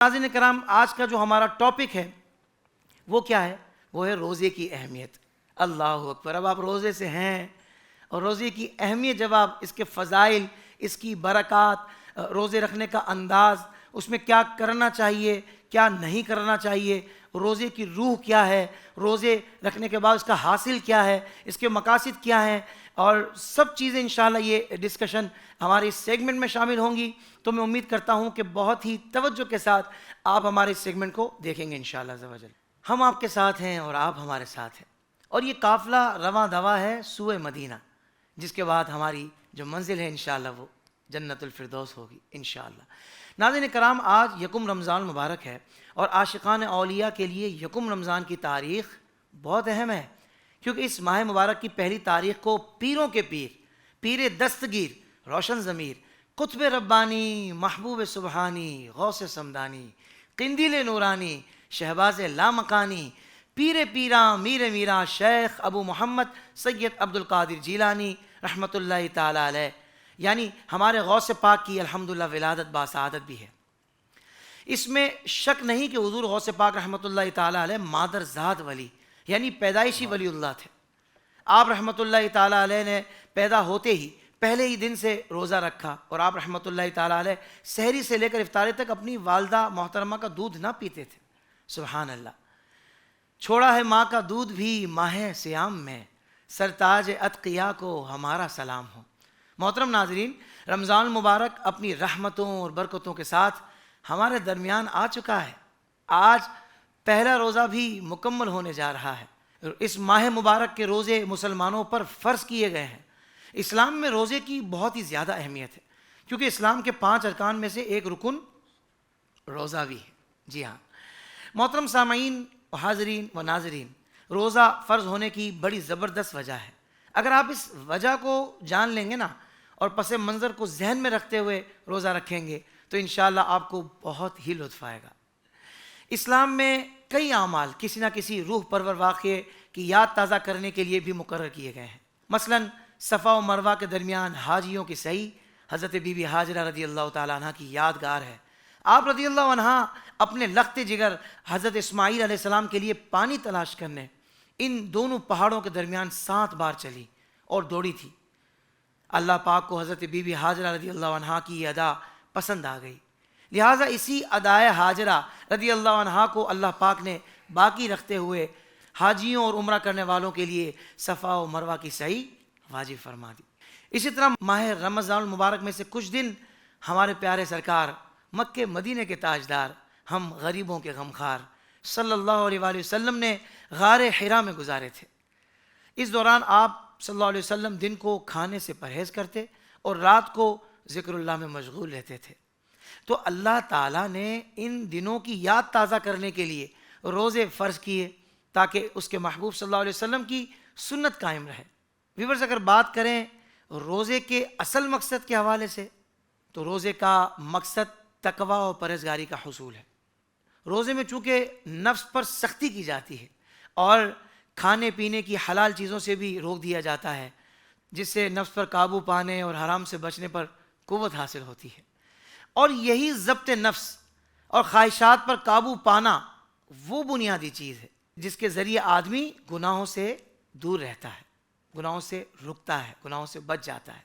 ناظرین کرام، آج کا جو ہمارا ٹاپک ہے وہ کیا ہے؟ وہ ہے روزے کی اہمیت۔ اللہ اکبر! اب آپ روزے سے ہیں اور روزے کی اہمیت، جب آپ اس کے فضائل، اس کی برکات، روزے رکھنے کا انداز، اس میں کیا کرنا چاہیے کیا نہیں کرنا چاہیے، روزے کی روح کیا ہے، روزے رکھنے کے بعد اس کا حاصل کیا ہے، اس کے مقاصد کیا ہیں، اور سب چیزیں انشاءاللہ یہ ڈسکشن ہمارے اس سیگمنٹ میں شامل ہوں گی۔ تو میں امید کرتا ہوں کہ بہت ہی توجہ کے ساتھ آپ ہمارے اس سیگمنٹ کو دیکھیں گے انشاءاللہ عز و جل۔ ہم آپ کے ساتھ ہیں اور آپ ہمارے ساتھ ہیں، اور یہ قافلہ رواں دوا ہے سوئے مدینہ، جس کے بعد ہماری جو منزل ہے انشاءاللہ وہ جنت الفردوس ہوگی انشاءاللہ۔ ناظرین کرام، آج یکم رمضان مبارک ہے، اور عاشقان اولیاء کے لیے یکم رمضان کی تاریخ بہت اہم ہے، کیونکہ اس ماہ مبارک کی پہلی تاریخ کو پیروں کے پیر دستگیر، روشن ضمیر، قطب ربانی، محبوب سبحانی، غوث سمدانی، قندیل نورانی، شہباز لامکانی، پیر پیراں میر میراں، شیخ ابو محمد سید عبد القادر جیلانی رحمۃ اللہ تعالی علیہ، یعنی ہمارے غوث پاک کی الحمدللہ ولادت باسعادت بھی ہے۔ اس میں شک نہیں کہ حضور غوث پاک رحمۃ اللہ تعالی علیہ مادر ذات ولی، یعنی پیدائشی ولی اللہ تھے۔ آپ رحمۃ اللہ تعالی علیہ نے پیدا ہوتے ہی پہلے ہی دن سے روزہ رکھا، اور آپ رحمۃ اللہ تعالی علیہ سحری سے لے کر افطاری تک اپنی والدہ محترمہ کا دودھ نہ پیتے تھے۔ سبحان اللہ! چھوڑا ہے ماں کا دودھ بھی ماہ سیام میں، سرتاج اتقیاء کو ہمارا سلام ہو۔ محترم ناظرین، رمضان المبارک اپنی رحمتوں اور برکتوں کے ساتھ ہمارے درمیان آ چکا ہے۔ آج پہلا روزہ بھی مکمل ہونے جا رہا ہے۔ اس ماہ مبارک کے روزے مسلمانوں پر فرض کیے گئے ہیں۔ اسلام میں روزے کی بہت ہی زیادہ اہمیت ہے، کیونکہ اسلام کے 5 ارکان میں سے ایک رکن روزہ بھی ہے۔ جی ہاں محترم سامعین و حاضرین و ناظرین، روزہ فرض ہونے کی بڑی زبردست وجہ ہے۔ اگر آپ اس وجہ کو جان لیں گے نا، اور پس منظر کو ذہن میں رکھتے ہوئے روزہ رکھیں گے، تو انشاءاللہ آپ کو بہت ہی لطف آئے گا۔ اسلام میں کئی اعمال کسی نہ کسی روح پرور واقعے کی یاد تازہ کرنے کے لیے بھی مقرر کیے گئے ہیں۔ مثلاً صفا و مروہ کے درمیان حاجیوں کی سعی حضرت بی بی ہاجرہ رضی اللہ تعالیٰ عنہ کی یادگار ہے۔ آپ رضی اللہ عنہ اپنے لخت جگر حضرت اسماعیل علیہ السلام کے لیے پانی تلاش کرنے ان دونوں پہاڑوں کے درمیان 7 بار چلی اور دوڑی تھی۔ اللہ پاک کو حضرت بی بی ہاجرہ رضی اللہ عنہ کی یہ ادا پسند آ گئی، لہٰذا اسی ادائے ہاجرہ رضی اللہ عنہ کو اللہ پاک نے باقی رکھتے ہوئے حاجیوں اور عمرہ کرنے والوں کے لیے صفا و مروہ کی سعی واجب فرما دی۔ اسی طرح ماہ رمضان المبارک میں سے کچھ دن ہمارے پیارے سرکار مکہ مدینے کے تاجدار، ہم غریبوں کے غمخوار صلی اللہ علیہ وآلہ وسلم نے غار حرا میں گزارے تھے۔ اس دوران آپ صلی اللہ علیہ وسلم دن کو کھانے سے پرہیز کرتے اور رات کو ذکر اللہ میں مشغول رہتے تھے۔ تو اللہ تعالیٰ نے ان دنوں کی یاد تازہ کرنے کے لیے روزے فرض کیے، تاکہ اس کے محبوب صلی اللہ علیہ وسلم کی سنت قائم رہے۔ ویورز، اگر بات کریں روزے کے اصل مقصد کے حوالے سے، تو روزے کا مقصد تقوی و پرہیزگاری کا حصول ہے۔ روزے میں چونکہ نفس پر سختی کی جاتی ہے، اور کھانے پینے کی حلال چیزوں سے بھی روک دیا جاتا ہے، جس سے نفس پر قابو پانے اور حرام سے بچنے پر قوت حاصل ہوتی ہے۔ اور یہی ضبط نفس اور خواہشات پر قابو پانا وہ بنیادی چیز ہے جس کے ذریعے آدمی گناہوں سے دور رہتا ہے، گناہوں سے رکتا ہے، گناہوں سے بچ جاتا ہے۔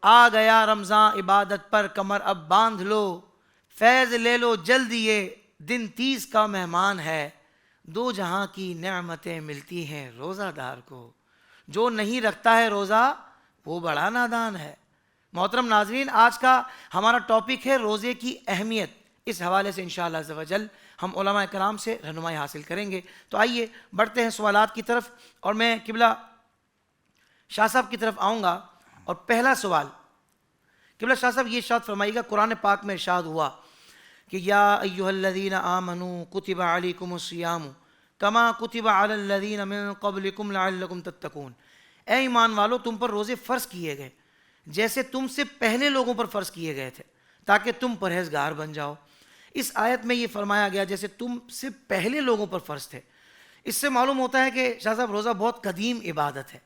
آ گیا رمضان عبادت پر کمر اب باندھ لو، فیض لے لو جلدی یہ دن 30 کا مہمان ہے، 2 جہاں کی نعمتیں ملتی ہیں روزہ دار کو، جو نہیں رکھتا ہے روزہ وہ بڑا نادان ہے۔ محترم ناظرین، آج کا ہمارا ٹاپک ہے روزے کی اہمیت۔ اس حوالے سے انشاءاللہ عز و جل ہم علماء کرام سے رہنمائی حاصل کریں گے۔ تو آئیے بڑھتے ہیں سوالات کی طرف، اور میں قبلہ شاہ صاحب کی طرف آؤں گا۔ اور پہلا سوال، قبلہ شاہ صاحب یہ ارشاد فرمائیے گا، قرآن پاک میں ارشاد ہوا کہ یا ایھا الذین آمنوا کتب علیکم الصیام کما کتب علی الذین من قبلکم لعلکم تتقون۔ اے ایمان والو، تم پر روزے فرض کیے گئے جیسے تم سے پہلے لوگوں پر فرض کیے گئے تھے، تاکہ تم پرہیزگار بن جاؤ۔ اس آیت میں یہ فرمایا گیا جیسے تم سے پہلے لوگوں پر فرض تھے۔ اس سے معلوم ہوتا ہے کہ شاہ صاحب روزہ بہت قدیم عبادت ہے۔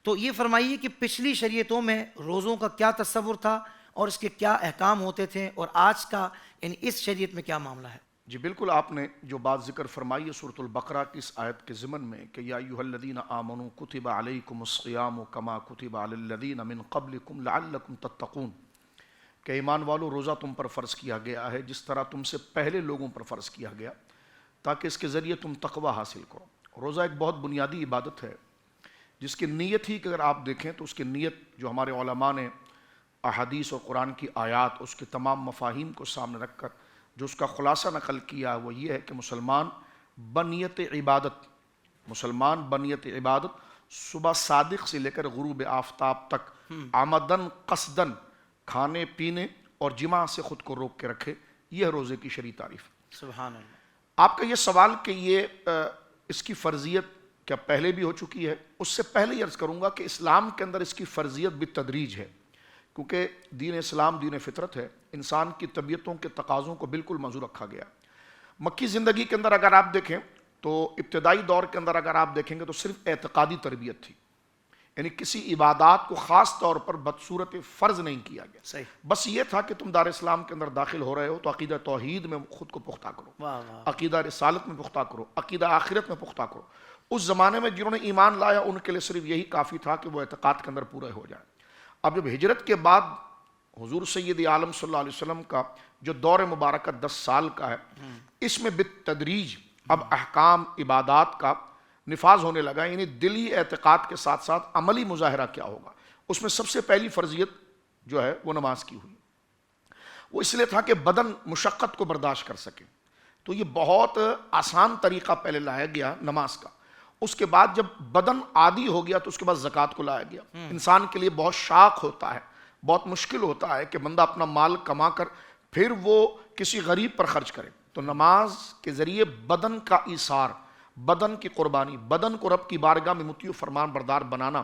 تو یہ فرمائیے کہ پچھلی شریعتوں میں روزوں کا کیا تصور تھا، اور اس کے کیا احکام ہوتے تھے، اور آج کا یعنی اس شریعت میں کیا معاملہ ہے؟ جی بالکل، آپ نے جو بات ذکر فرمائی ہے سورۃ البقرہ کی اس آیت کے ضمن میں کہ یا ایھا الذین آمنوا کتب علیکم الصیام کما کتب علی الذین من قبلکم لعلکم تتقون، کہ ایمان والو روزہ تم پر فرض کیا گیا ہے جس طرح تم سے پہلے لوگوں پر فرض کیا گیا تاکہ اس کے ذریعے تم تقوی حاصل کرو۔ روزہ ایک بہت بنیادی عبادت ہے جس کی نیت ہی کہ اگر آپ دیکھیں تو اس کی نیت جو ہمارے علماء نے احادیث اور قرآن کی آیات اس کے تمام مفاہیم کو سامنے رکھ کر جو اس کا خلاصہ نقل کیا وہ یہ ہے کہ مسلمان بنیت عبادت صبح صادق سے لے کر غروب آفتاب تک عمدن قصدن کھانے پینے اور جماع سے خود کو روک کے رکھے، یہ ہے روزے کی شرعی تعریف۔ سبحان اللہ۔ آپ کا یہ سوال کہ یہ اس کی فرضیت کیا پہلے بھی ہو چکی ہے، اس سے پہلے یہ عرض کروں گا کہ اسلام کے اندر اس کی فرضیت بالتدریج ہے، کیونکہ دین اسلام دین فطرت ہے، انسان کی طبیعتوں کے تقاضوں کو بالکل منظور رکھا گیا۔ مکی زندگی کے اندر اگر آپ دیکھیں تو ابتدائی دور کے اندر اگر آپ دیکھیں گے تو صرف اعتقادی تربیت تھی، یعنی کسی عبادات کو خاص طور پر بدصورت فرض نہیں کیا گیا، صحیح، بس یہ تھا کہ تم دار اسلام کے اندر داخل ہو رہے ہو تو عقیدہ توحید میں خود کو پختہ کرو، واہ واہ، عقیدہ رسالت میں پختہ کرو، عقیدہ آخرت میں پختہ کرو۔ اس زمانے میں جنہوں نے ایمان لایا ان کے لیے صرف یہی کافی تھا کہ وہ اعتقاد کے اندر پورے ہو جائیں۔ اب جب ہجرت کے بعد حضور سید عالم صلی اللہ علیہ وسلم کا جو دور مبارکہ 10 سال کا ہے، اس میں بالتدریج اب احکام عبادات کا نفاذ ہونے لگا، یعنی دلی اعتقاد کے ساتھ ساتھ عملی مظاہرہ کیا ہوگا۔ اس میں سب سے پہلی فرضیت جو ہے وہ نماز کی ہوئی، وہ اس لیے تھا کہ بدن مشقت کو برداشت کر سکے، تو یہ بہت آسان طریقہ پہلے لایا گیا نماز کا۔ اس کے بعد جب بدن عادی ہو گیا تو اس کے بعد زکوٰۃ کو لایا گیا۔ انسان کے لیے بہت شاق ہوتا ہے، بہت مشکل ہوتا ہے کہ بندہ اپنا مال کما کر پھر وہ کسی غریب پر خرچ کرے، تو نماز کے ذریعے بدن کا ایثار، بدن کی قربانی، بدن کو رب کی بارگاہ میں مطیع و فرمان بردار بنانا،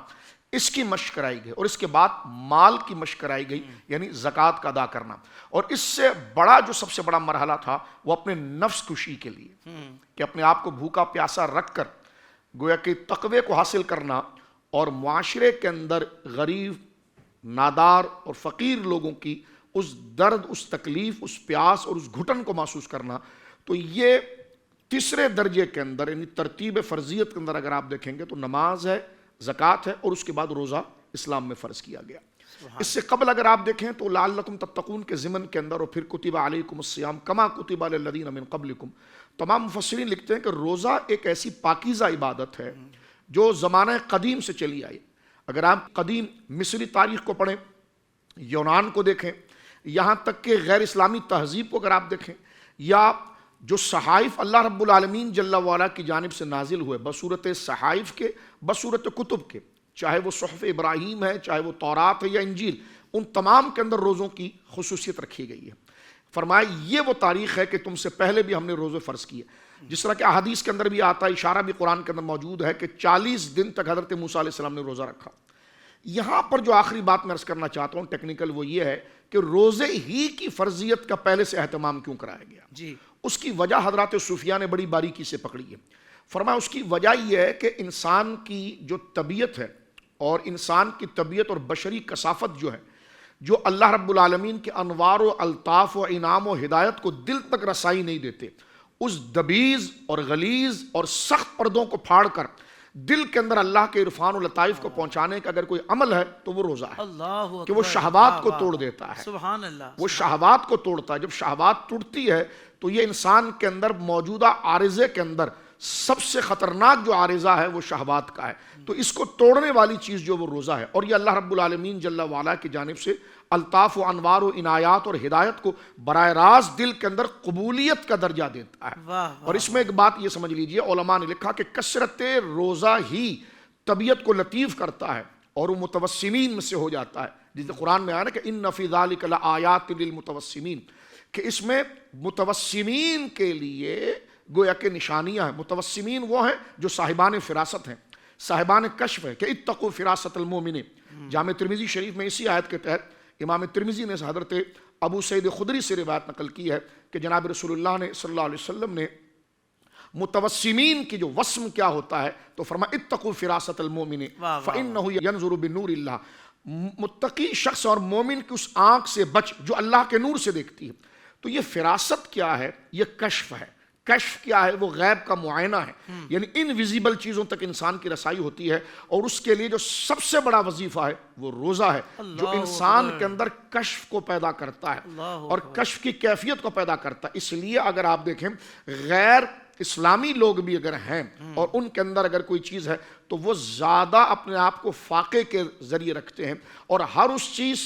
اس کی مشق کرائی گئی، اور اس کے بعد مال کی مشق کرائی گئی، یعنی زکوٰۃ کا ادا کرنا۔ اور اس سے بڑا جو سب سے بڑا مرحلہ تھا وہ اپنے نفس کشی کے لیے، کہ اپنے آپ کو بھوکا پیاسا رکھ کر گویا کہ تقوی کو حاصل کرنا اور معاشرے کے اندر غریب، نادار اور فقیر لوگوں کی اس درد، اس تکلیف، اس پیاس اور اس گھٹن کو محسوس کرنا۔ تو یہ تیسرے درجے کے اندر، یعنی ترتیب فرضیت کے اندر اگر آپ دیکھیں گے تو نماز ہے، زکوٰۃ ہے، اور اس کے بعد روزہ اسلام میں فرض کیا گیا۔ اس سے قبل اگر آپ دیکھیں تو لعلکم تتقون کے ضمن کے اندر اور پھر کتب علیکم الصیام کما کتب علی الذین من قبلکم، تمام مفسرین لکھتے ہیں کہ روزہ ایک ایسی پاکیزہ عبادت ہے جو زمانہ قدیم سے چلی آئی۔ اگر آپ قدیم مصری تاریخ کو پڑھیں، یونان کو دیکھیں، یہاں تک کہ غیر اسلامی تہذیب کو اگر آپ دیکھیں، یا جو صحائف اللہ رب العالمین جل وعلا کی جانب سے نازل ہوئے بصورت صحائف کے، بصورت کتب کے، چاہے وہ صحف ابراہیم ہے، چاہے وہ تورات ہے یا انجیل، ان تمام کے اندر روزوں کی خصوصیت رکھی گئی ہے۔ فرمایا یہ وہ تاریخ ہے کہ تم سے پہلے بھی ہم نے روزے فرض کیے، جس طرح کہ احادیث کے اندر بھی آتا ہے، اشارہ بھی قرآن کے اندر موجود ہے کہ 40 دن تک حضرت موسیٰ علیہ السلام نے روزہ رکھا۔ یہاں پر جو آخری بات میں عرض کرنا چاہتا ہوں ٹیکنیکل، وہ یہ ہے کہ روزے ہی کی فرضیت کا پہلے سے اہتمام کیوں کرایا گیا؟ جی، اس کی وجہ حضرات صوفیہ نے بڑی باریکی سے پکڑی ہے۔ فرمایا اس کی وجہ یہ ہے کہ انسان کی جو طبیعت ہے، اور انسان کی طبیعت اور بشری کثافت جو ہے، جو اللہ رب العالمین کے انوار و الطاف و انعام و ہدایت کو دل تک رسائی نہیں دیتے، اس دبیز اور غلیظ اور سخت پردوں کو پھاڑ کر دل کے اندر اللہ کے عرفان و لطائف کو پہنچانے کا اگر کوئی عمل ہے تو وہ روزہ ہے، اللہ کہ وہ شہوات کو توڑ دیتا ہے، سبحان اللہ، وہ شہوات کو توڑتا ہے۔ جب شہوات ٹوٹتی ہے تو یہ انسان کے اندر موجودہ عارضے کے اندر سب سے خطرناک جو عارضہ ہے وہ شہوات کا ہے، تو اس کو توڑنے والی چیز جو وہ روزہ ہے، اور یہ اللہ رب العالمین جل وعلا کی جانب سے الطاف و انوار و عنایات اور ہدایت کو براہ راست دل کے اندر قبولیت کا درجہ دیتا ہے۔ اور اس میں ایک بات یہ سمجھ لیجئے، علماء نے لکھا کہ کثرت روزہ ہی طبیعت کو لطیف کرتا ہے اور وہ متوسمین میں سے ہو جاتا ہے، جیسے قرآن میں آیا نا کہ ان فی ذلک لآیات للمتوسمین، کہ اس میں متوسمین کے لیے گویا کہ نشانیاں ہیں۔ متوسمین وہ ہیں جو صاحبان فراست ہیں، صاحبان کشف ہے، کہ اتقوا فراست المومن۔ جامع ترمذی شریف میں اسی آیت کے تحت امام ترمذی نے حضرت ابو سعید خدری سے روایت نقل کی ہے کہ جناب رسول اللہ نے صلی اللہ علیہ وسلم نے متوسمین کی جو وسم کیا ہوتا ہے تو فرمایا اتقوا فراست المومن فإنہ ینظر بنور اللہ، متقی شخص اور مومن کی اس آنکھ سے بچ جو اللہ کے نور سے دیکھتی ہے۔ تو یہ فراست کیا ہے؟ یہ کشف ہے. کشف کیا ہے؟ وہ غیب کا معائنہ ہے. یعنی انویزیبل چیزوں تک انسان کی رسائی ہوتی ہے، اور اس کے لیے جو سب سے بڑا وظیفہ ہے وہ روزہ ہے، جو انسان کے اندر کشف کو پیدا کرتا ہے اور کشف کی کیفیت کو پیدا کرتا ہے. اس لیے اگر آپ دیکھیں غیر اسلامی لوگ بھی اگر ہیں اور ان کے اندر اگر کوئی چیز ہے تو وہ زیادہ اپنے آپ کو فاقے کے ذریعے رکھتے ہیں اور ہر اس چیز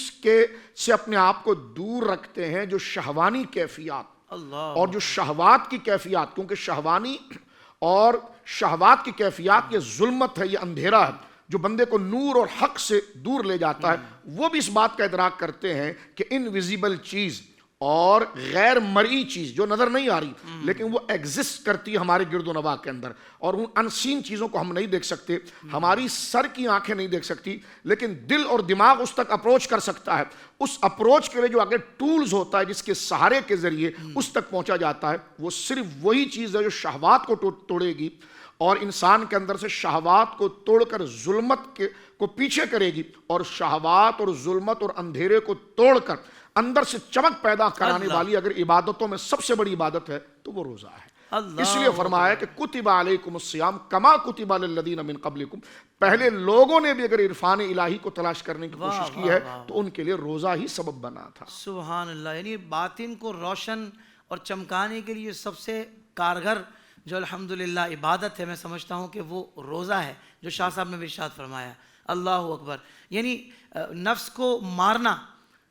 سے اپنے آپ کو دور رکھتے ہیں جو شہوانی کیفیات اور جو شہوات کی کیفیات، کیونکہ شہوانی اور شہوات کی کیفیات یہ ظلمت ہے، یہ اندھیرا ہے جو بندے کو نور اور حق سے دور لے جاتا ہے. وہ بھی اس بات کا ادراک کرتے ہیں کہ انویزیبل چیز اور غیر مرئی چیز جو نظر نہیں آ رہی لیکن وہ ایگزسٹ کرتی ہے ہمارے گرد و نواح کے اندر، اور ان انسین چیزوں کو ہم نہیں دیکھ سکتے، ہماری سر کی آنکھیں نہیں دیکھ سکتی، لیکن دل اور دماغ اس تک اپروچ کر سکتا ہے. اس اپروچ کے لیے جو آگے ٹولز ہوتا ہے جس کے سہارے کے ذریعے اس تک پہنچا جاتا ہے، وہ صرف وہی چیز ہے جو شہوات کو توڑے گی اور انسان کے اندر سے شہوات کو توڑ کر ظلمت کو پیچھے کرے گی، اور شہوات اور ظلمت اور اندھیرے کو توڑ کر اندر سے چمک پیدا کرانے والی اگر عبادتوں میں سب سے بڑی عبادت ہے تو وہ روزہ ہے. اس لیے فرمایا کہ کتب علیکم الصیام کما کتب علی الذین من قبلکم، پہلے لوگوں نے بھی اگر عرفان الہی کو تلاش کرنے کی کوشش کی ہے تو ان کے لیے روزہ ہی سبب بنا تھا. سبحان اللہ. یعنی باطن کو روشن اور چمکانے کے لیے سب سے کارگر جو الحمدللہ عبادت ہے، میں سمجھتا ہوں کہ وہ روزہ ہے، جو شاہ صاحب نے بھی ارشاد فرمایا. اللہ اکبر. یعنی نفس کو مارنا،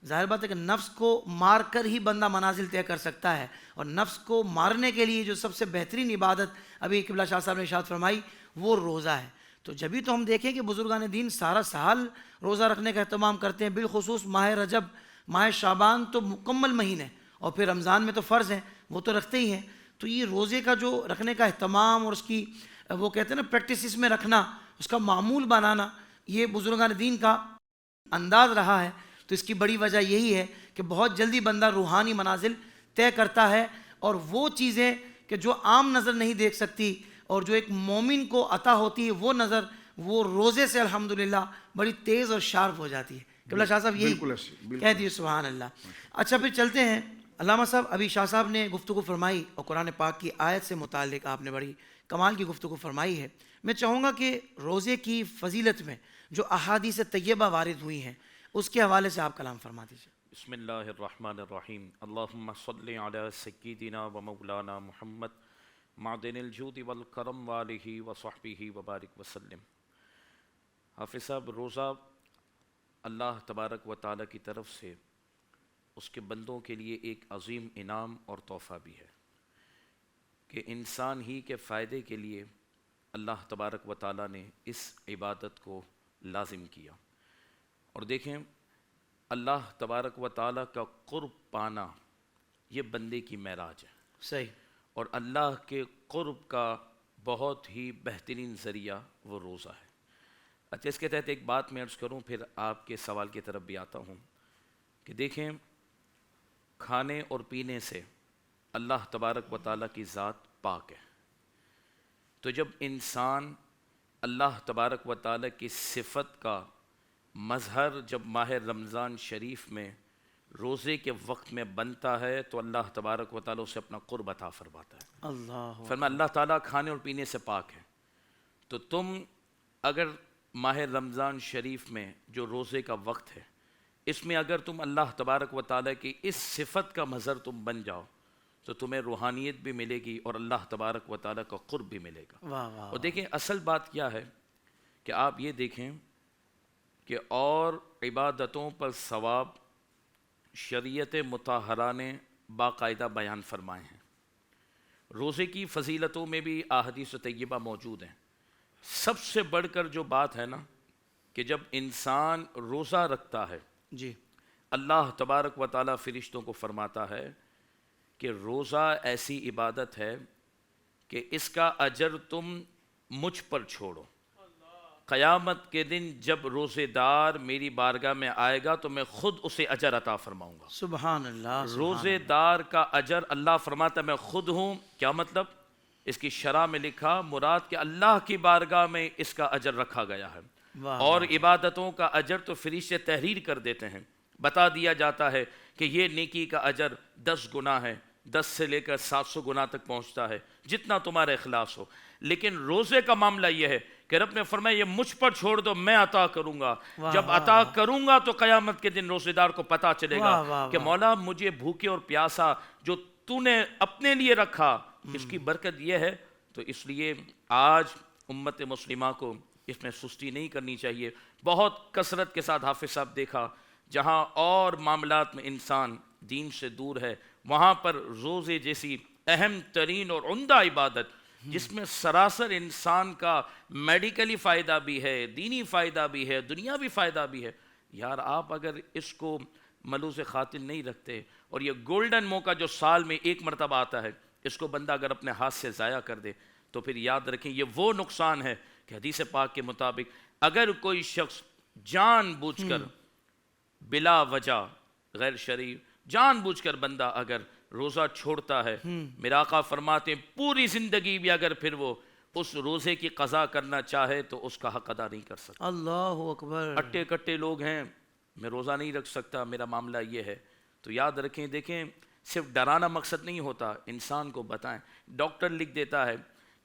ظاہر بات ہے کہ نفس کو مار کر ہی بندہ منازل طے کر سکتا ہے، اور نفس کو مارنے کے لیے جو سب سے بہترین عبادت ابھی قبلہ شاہ صاحب نے ارشاد فرمائی وہ روزہ ہے. تو جبھی تو ہم دیکھیں کہ بزرگان دین سارا سال روزہ رکھنے کا اہتمام کرتے ہیں، بالخصوص ماہ رجب، ماہ شعبان تو مکمل مہینے، اور پھر رمضان میں تو فرض ہیں وہ تو رکھتے ہی ہیں. تو یہ روزے کا جو رکھنے کا اہتمام اور اس کی وہ کہتے ہیں نا پریکٹسز میں رکھنا، اس کا معمول بنانا، یہ بزرگان دین کا انداز رہا ہے. تو اس کی بڑی وجہ یہی ہے کہ بہت جلدی بندہ روحانی منازل طے کرتا ہے، اور وہ چیزیں کہ جو عام نظر نہیں دیکھ سکتی اور جو ایک مومن کو عطا ہوتی ہے وہ نظر، وہ روزے سے الحمدللہ بڑی تیز اور شارپ ہو جاتی ہے. قبلہ شاہ صاحب یہی کہہ دیے. سبحان اللہ. اچھا پھر چلتے ہیں علامہ صاحب. ابھی شاہ صاحب نے گفتگو فرمائی اور قرآن پاک کی آیت سے متعلق آپ نے بڑی کمال کی گفتگو فرمائی ہے. میں چاہوں گا کہ روزے کی فضیلت میں جو احادیث طیبہ وارد ہوئی ہیں اس کے حوالے سے آپ کلام فرما دیجیے. بسم اللہ الرحمن الرحیم. اللہم صلی علی سیدنا و مولانا محمد معدن الجود والکرم والہ وصحبہ وبارک وسلم. حافظ صاحب، روزہ اللہ تبارک و تعالیٰ کی طرف سے اس کے بندوں کے لیے ایک عظیم انعام اور تحفہ بھی ہے کہ انسان ہی کے فائدے کے لیے اللہ تبارک و تعالیٰ نے اس عبادت کو لازم کیا. اور دیکھیں، اللہ تبارک و تعالیٰ کا قرب پانا یہ بندے کی معراج ہے. صحیح. اور اللہ کے قرب کا بہت ہی بہترین ذریعہ وہ روزہ ہے. اچھا، اس کے تحت ایک بات میں عرض کروں، پھر آپ کے سوال کی طرف بھی آتا ہوں کہ دیکھیں، کھانے اور پینے سے اللہ تبارک و تعالیٰ کی ذات پاک ہے. تو جب انسان اللہ تبارک و تعالیٰ کی صفت کا مظہر جب ماہ رمضان شریف میں روزے کے وقت میں بنتا ہے تو اللہ تبارک و تعالیٰ اسے اپنا قرب عطا فرماتا ہے. فرمایا اللہ تعالیٰ کھانے اور پینے سے پاک ہے. تو تم اگر ماہ رمضان شریف میں جو روزے کا وقت ہے اس میں اگر تم اللہ تبارک و تعالیٰ کی اس صفت کا مظہر تم بن جاؤ تو تمہیں روحانیت بھی ملے گی اور اللہ تبارک و تعالیٰ کا قرب بھی ملے گا. اور دیکھیں اصل بات کیا ہے کہ آپ یہ دیکھیں کہ اور عبادتوں پر ثواب شریعت مطہرہ نے باقاعدہ بیان فرمائے ہیں. روزے کی فضیلتوں میں بھی احادیث طیبہ موجود ہیں. سب سے بڑھ کر جو بات ہے نا کہ جب انسان روزہ رکھتا ہے جی، اللہ تبارک و تعالیٰ فرشتوں کو فرماتا ہے کہ روزہ ایسی عبادت ہے کہ اس کا اجر تم مجھ پر چھوڑو. قیامت کے دن جب روزے دار میری بارگاہ میں آئے گا تو میں خود اسے اجر عطا فرماؤں گا. سبحان اللہ. روزے دار کا اجر اللہ فرماتا ہے میں خود ہوں. کیا مطلب؟ اس کی شرح میں لکھا مراد کہ اللہ کی بارگاہ میں اس کا اجر رکھا گیا ہے. اور عبادتوں کا اجر تو فرشتے تحریر کر دیتے ہیں بتا دیا جاتا ہے کہ یہ نیکی کا اجر 10 گنا ہے، 10 سے لے کر 700 گنا تک پہنچتا ہے، جتنا تمہارا اخلاص ہو۔ لیکن روزے کا معاملہ یہ ہے کہ رب نے فرمایا یہ مجھ پر چھوڑ دو، میں عطا کروں گا۔ جب عطا کروں گا تو قیامت کے دن روزے دار کو پتہ چلے گا کہ مولا مجھے بھوکے اور پیاسا جو تو نے اپنے لیے رکھا، اس کی برکت یہ ہے۔ تو اس لیے آج امت مسلمہ کو اس میں سستی نہیں کرنی چاہیے۔ بہت کثرت کے ساتھ حافظ صاحب دیکھا جہاں اور معاملات میں انسان دین سے دور ہے، وہاں پر روزے جیسی اہم ترین اور عمدہ عبادت جس میں سراسر انسان کا میڈیکلی فائدہ بھی ہے، دینی فائدہ بھی ہے، دنیاوی فائدہ بھی ہے، یار آپ اگر اس کو ملوث خاطر نہیں رکھتے، اور یہ گولڈن موقع جو سال میں ایک مرتبہ آتا ہے، اس کو بندہ اگر اپنے ہاتھ سے ضائع کر دے تو پھر یاد رکھیں یہ وہ نقصان ہے کہ حدیث پاک کے مطابق اگر کوئی شخص جان بوجھ کر بلا وجہ غیر شرعی جان بوجھ کر بندہ اگر روزہ چھوڑتا ہے، میرا آقا فرماتے ہیں پوری زندگی بھی اگر پھر وہ اس روزے کی قضا کرنا چاہے تو اس کا حق ادا نہیں کر سکتا۔ اللہ اکبر۔ اٹے کٹے لوگ ہیں، میں روزہ نہیں رکھ سکتا، میرا معاملہ یہ ہے، تو یاد رکھیں، دیکھیں صرف ڈرانا مقصد نہیں ہوتا، انسان کو بتائیں۔ ڈاکٹر لکھ دیتا ہے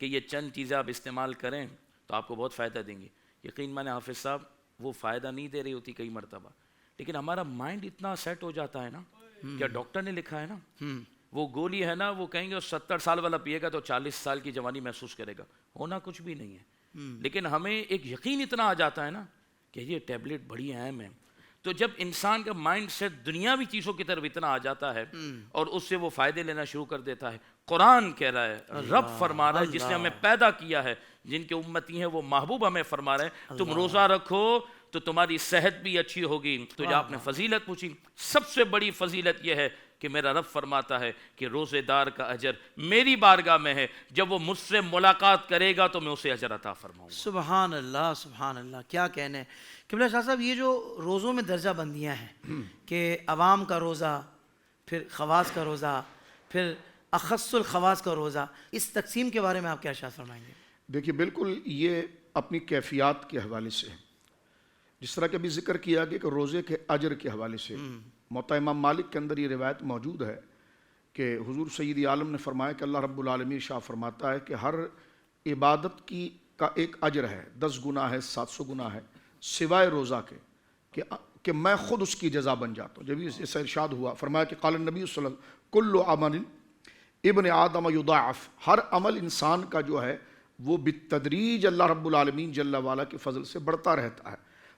کہ یہ چند چیزیں آپ استعمال کریں تو آپ کو بہت فائدہ دیں گے، یقین مانے حافظ صاحب وہ فائدہ نہیں دے رہی ہوتی کئی مرتبہ، لیکن ہمارا مائنڈ اتنا سیٹ ہو جاتا ہے نا، کیا ڈاکٹر نے لکھا ہے نا، وہ گولی ہے نا، وہ کہیں گے 70 سال والا پیے گا تو 40 سال کی جوانی محسوس کرے گا، ہونا کچھ بھی نہیں ہے، لیکن ہمیں ایک یقین اتنا آ جاتا ہے نا کہ یہ ٹیبلٹ بڑی اہم ہے۔ تو جب انسان کا مائنڈ سیٹ دنیاوی چیزوں کی طرف اتنا آ جاتا ہے اور اس سے وہ فائدے لینا شروع کر دیتا ہے، قرآن کہہ رہا ہے، رب فرما رہا ہے جس نے ہمیں پیدا کیا ہے، جن کے امتی ہیں وہ محبوب ہمیں فرما رہے ہیں تم روزہ رکھو تو تمہاری صحت بھی اچھی ہوگی۔ تو جو آپ نے فضیلت پوچھی، سب سے بڑی فضیلت یہ ہے کہ میرا رب فرماتا ہے کہ روزے دار کا اجر میری بارگاہ میں ہے، جب وہ مجھ سے ملاقات کرے گا تو میں اسے اجر عطا فرماؤں گا۔ سبحان اللہ، سبحان اللہ، کیا کہنے۔ قبلہ شاہ صاحب یہ جو روزوں میں درجہ بندیاں ہیں کہ عوام کا روزہ، پھر خواص کا روزہ، پھر اخص الخواص کا روزہ، اس تقسیم کے بارے میں آپ کیا ارشاد فرمائیں گے؟ دیکھیے بالکل یہ اپنی کیفیات کے حوالے سے، جس طرح کہ ابھی ذکر کیا گیا کہ روزے کے اجر کے حوالے سے موطا امام مالک کے اندر یہ روایت موجود ہے کہ حضور سید عالم نے فرمایا کہ اللہ رب العالمین شاہ فرماتا ہے کہ ہر عبادت کی کا ایک اجر ہے، 10 گنا ہے، 700 گنا ہے، سوائے روزہ کے کہ میں خود اس کی جزا بن جاتا ہوں۔ جب اس ارشاد ہوا، فرمایا کہ قال النبی صلی اللہ علیہ وسلم کل عمل ابن آدم یضاعف، ہر عمل انسان کا جو ہے وہ بالتدریج اللہ رب العالمین جل وعلا کے فضل سے بڑھتا رہتا ہے۔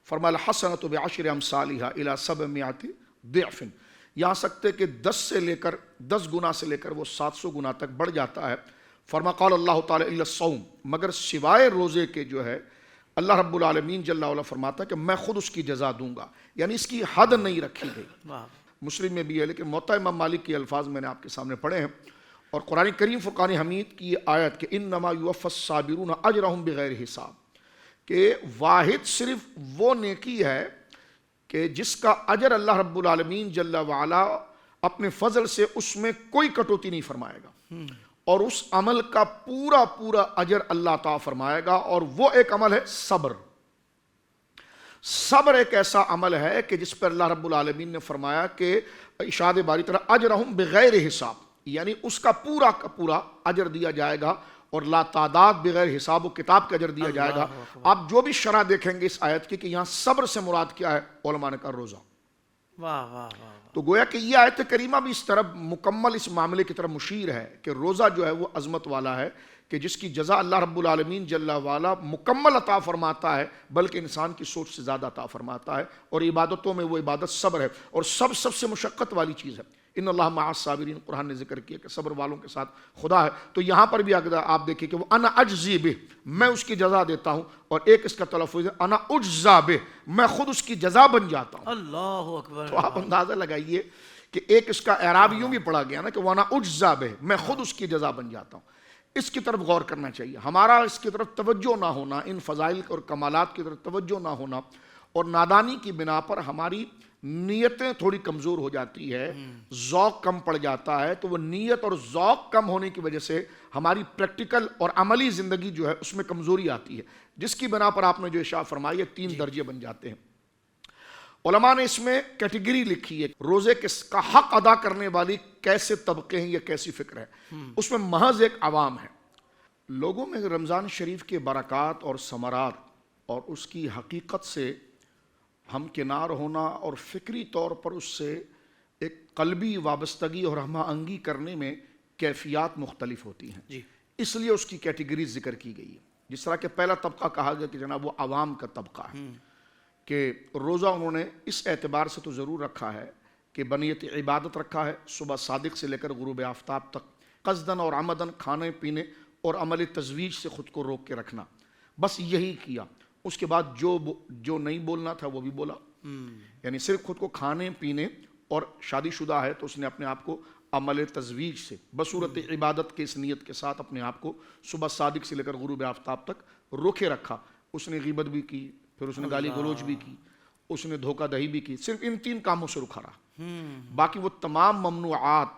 فرمایا الحسنۃ بعشر امثالھا الی 700 ضعف، یہاں سکتے کہ 10 گنا سے لے کر وہ 700 گنا تک بڑھ جاتا ہے۔ فرمایا قال اللہ تعالی الا الصوم، مگر سوائے روزے کے جو ہے اللہ رب العالمین جل وعلا فرماتا ہے کہ میں خود اس کی جزا دوں گا، یعنی اس کی حد نہیں رکھی گئی۔ مسلم میں بھی ہے، لیکن موطا امام مالک کے الفاظ میں نے آپ کے سامنے پڑھے ہیں، اور قرآن کریم فرقان حمید کی یہ آیت کہ انما یوفی الصابرون اجرہم بغیر حساب، کہ واحد صرف وہ نیکی ہے کہ جس کا اجر اللہ رب العالمین جل وعلا اپنے فضل سے اس میں کوئی کٹوتی نہیں فرمائے گا، اور اس عمل کا پورا پورا اجر اللہ تعالیٰ فرمائے گا، اور وہ ایک عمل ہے صبر۔ صبر ایک ایسا عمل ہے کہ جس پر اللہ رب العالمین نے فرمایا کہ ارشاد باری طرح اجرہم بغیر حساب، یعنی اس کا پورا اجر دیا جائے گا، اور لا تعداد بغیر حساب و کتاب کا اجر دیا جائے گا۔ آپ جو بھی شرح دیکھیں گے اس آیت کی کہ یہاں صبر سے مراد کیا ہے، علماء نے کہا روزہ۔ واہ واہ واہ، تو گویا کہ یہ آیت کریمہ بھی اس طرف مکمل اس معاملے کی طرف مشیر ہے کہ روزہ جو ہے وہ عظمت والا ہے، کہ جس کی جزا اللہ رب العالمین جل وعلا مکمل عطا فرماتا ہے، بلکہ انسان کی سوچ سے زیادہ عطا فرماتا ہے، اور عبادتوں میں وہ عبادت صبر ہے، اور سب سے مشقت والی چیز ہے۔ ان اللہ مع الصابرین، قرآن نے ذکر کیا کہ صبر والوں کے ساتھ خدا ہے۔ تو یہاں پر بھی اگر آپ دیکھیں کہ وہ انا اجزی بہ، میں اس کی جزا دیتا ہوں، اور ایک اس کا تلفظ ہے انا اجزا بہ، میں خود اس کی جزا بن جاتا ہوں۔ اللہ اکبر۔ تو آپ اندازہ لگائیے کہ ایک اس کا اعراب یوں بھی پڑھا گیا نا کہ وانا اجزا بہ، میں خود اس کی جزا بن جاتا ہوں۔ اس کی طرف غور کرنا چاہیے، ہمارا اس کی طرف توجہ نہ ہونا، ان فضائل اور کمالات کی طرف توجہ نہ ہونا، اور نادانی کی بنا پر ہماری نیتیں تھوڑی کمزور ہو جاتی ہے، ذوق کم پڑ جاتا ہے، تو وہ نیت اور ذوق کم ہونے کی وجہ سے ہماری پریکٹیکل اور عملی زندگی جو ہے اس میں کمزوری آتی ہے، جس کی بنا پر آپ نے جو ارشاد فرمایا 3 درجے بن جاتے ہیں۔ علماء نے اس میں کیٹیگری لکھی ہے، روزے کا حق ادا کرنے والی کیسے طبقے ہیں یا کیسی فکر ہے. اس میں محض ایک عوام ہے. لوگوں میں رمضان شریف کے برکات اور ثمرات اور اس کی حقیقت سے ہم کنار ہونا اور فکری طور پر اس سے ایک قلبی وابستگی اور ہم آہنگی کرنے میں کیفیات مختلف ہوتی ہیں. جی. اس لیے اس کی کیٹیگری ذکر کی گئی ہے. جس طرح کہ پہلا طبقہ کہا گیا کہ جناب وہ عوام کا طبقہ ہے، کہ روزہ انہوں نے اس اعتبار سے تو ضرور رکھا ہے کہ بنیت عبادت رکھا ہے، صبح صادق سے لے کر غروب آفتاب تک قصدن اور عمدن کھانے پینے اور عمل تزویج سے خود کو روک کے رکھنا، بس یہی کیا. اس کے بعد جو نہیں بولنا تھا وہ بھی بولا، یعنی صرف خود کو کھانے پینے اور شادی شدہ ہے تو اس نے اپنے آپ کو عمل تزویج سے بصورت عبادت کے اس نیت کے ساتھ اپنے آپ کو صبح صادق سے لے کر غروب آفتاب تک روکے رکھا. اس نے غیبت بھی کی، پھر اس نے گالی گلوچ بھی کی، اس نے دھوکہ دہی بھی کی. صرف ان 3 کاموں سے رکھا رہا. باقی وہ تمام ممنوعات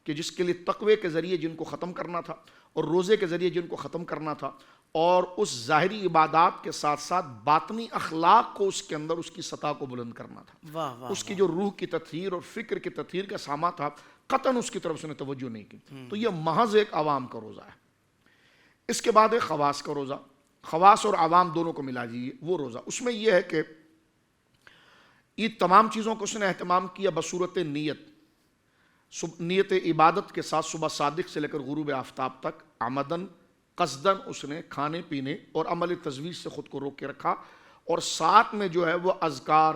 کہ جس کے لیے تقوی کے ذریعے جن کو ختم کرنا تھا اور روزے کے ذریعے جن کو ختم کرنا تھا اور اس ظاہری عبادات کے ساتھ ساتھ باطنی اخلاق کو اس کے اندر اس کی سطح کو بلند کرنا تھا. اس کی جو روح کی تطہیر اور فکر کی تطہیر کا سامان تھا قطعاً اس کی طرف سے نے توجہ نہیں کی. تو یہ محض ایک عوام کا روزہ ہے. اس کے بعد ایک خواص کا روزہ، خواص اور عوام دونوں کو ملا دیجیے وہ روزہ. اس میں یہ ہے کہ یہ تمام چیزوں کو اس نے اہتمام کیا بصورت نیت عبادت کے ساتھ صبح صادق سے لے کر غروب آفتاب تک عمدن قصدن اس نے کھانے پینے اور عمل تزویج سے خود کو روک کے رکھا، اور ساتھ میں جو ہے وہ اذکار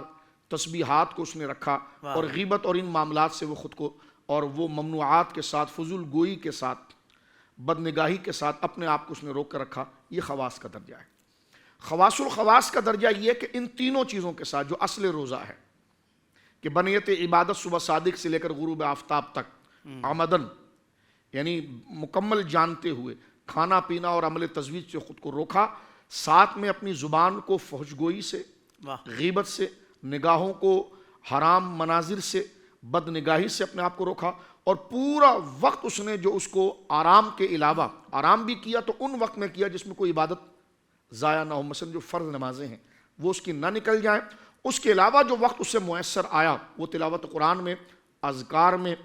تسبیحات کو اس نے رکھا، اور غیبت اور ان معاملات سے وہ خود کو اور وہ ممنوعات کے ساتھ فضول گوئی کے ساتھ بدنگاہی کے ساتھ اپنے آپ کو اس نے روک کر رکھا. یہ خواص کا درجہ ہے. خواص الخواص کا درجہ یہ کہ ان تینوں چیزوں کے ساتھ جو اصل روزہ ہے کہ بنیت عبادت صبح صادق سے لے کر غروب آفتاب تک عمدن یعنی مکمل جانتے ہوئے کھانا پینا اور عمل تزویج سے خود کو روکا، ساتھ میں اپنی زبان کو فحش گوئی سے، غیبت سے، نگاہوں کو حرام مناظر سے، بد نگاہی سے اپنے آپ کو روکا، اور پورا وقت اس نے جو اس کو آرام کے علاوہ آرام بھی کیا تو ان وقت میں کیا جس میں کوئی عبادت ضائع نہ ہو. مثلا جو فرض نمازیں ہیں وہ اس کی نہ نکل جائیں. اس کے علاوہ جو وقت اس سے میسر آیا وہ تلاوت قرآن میں، اذکار میں،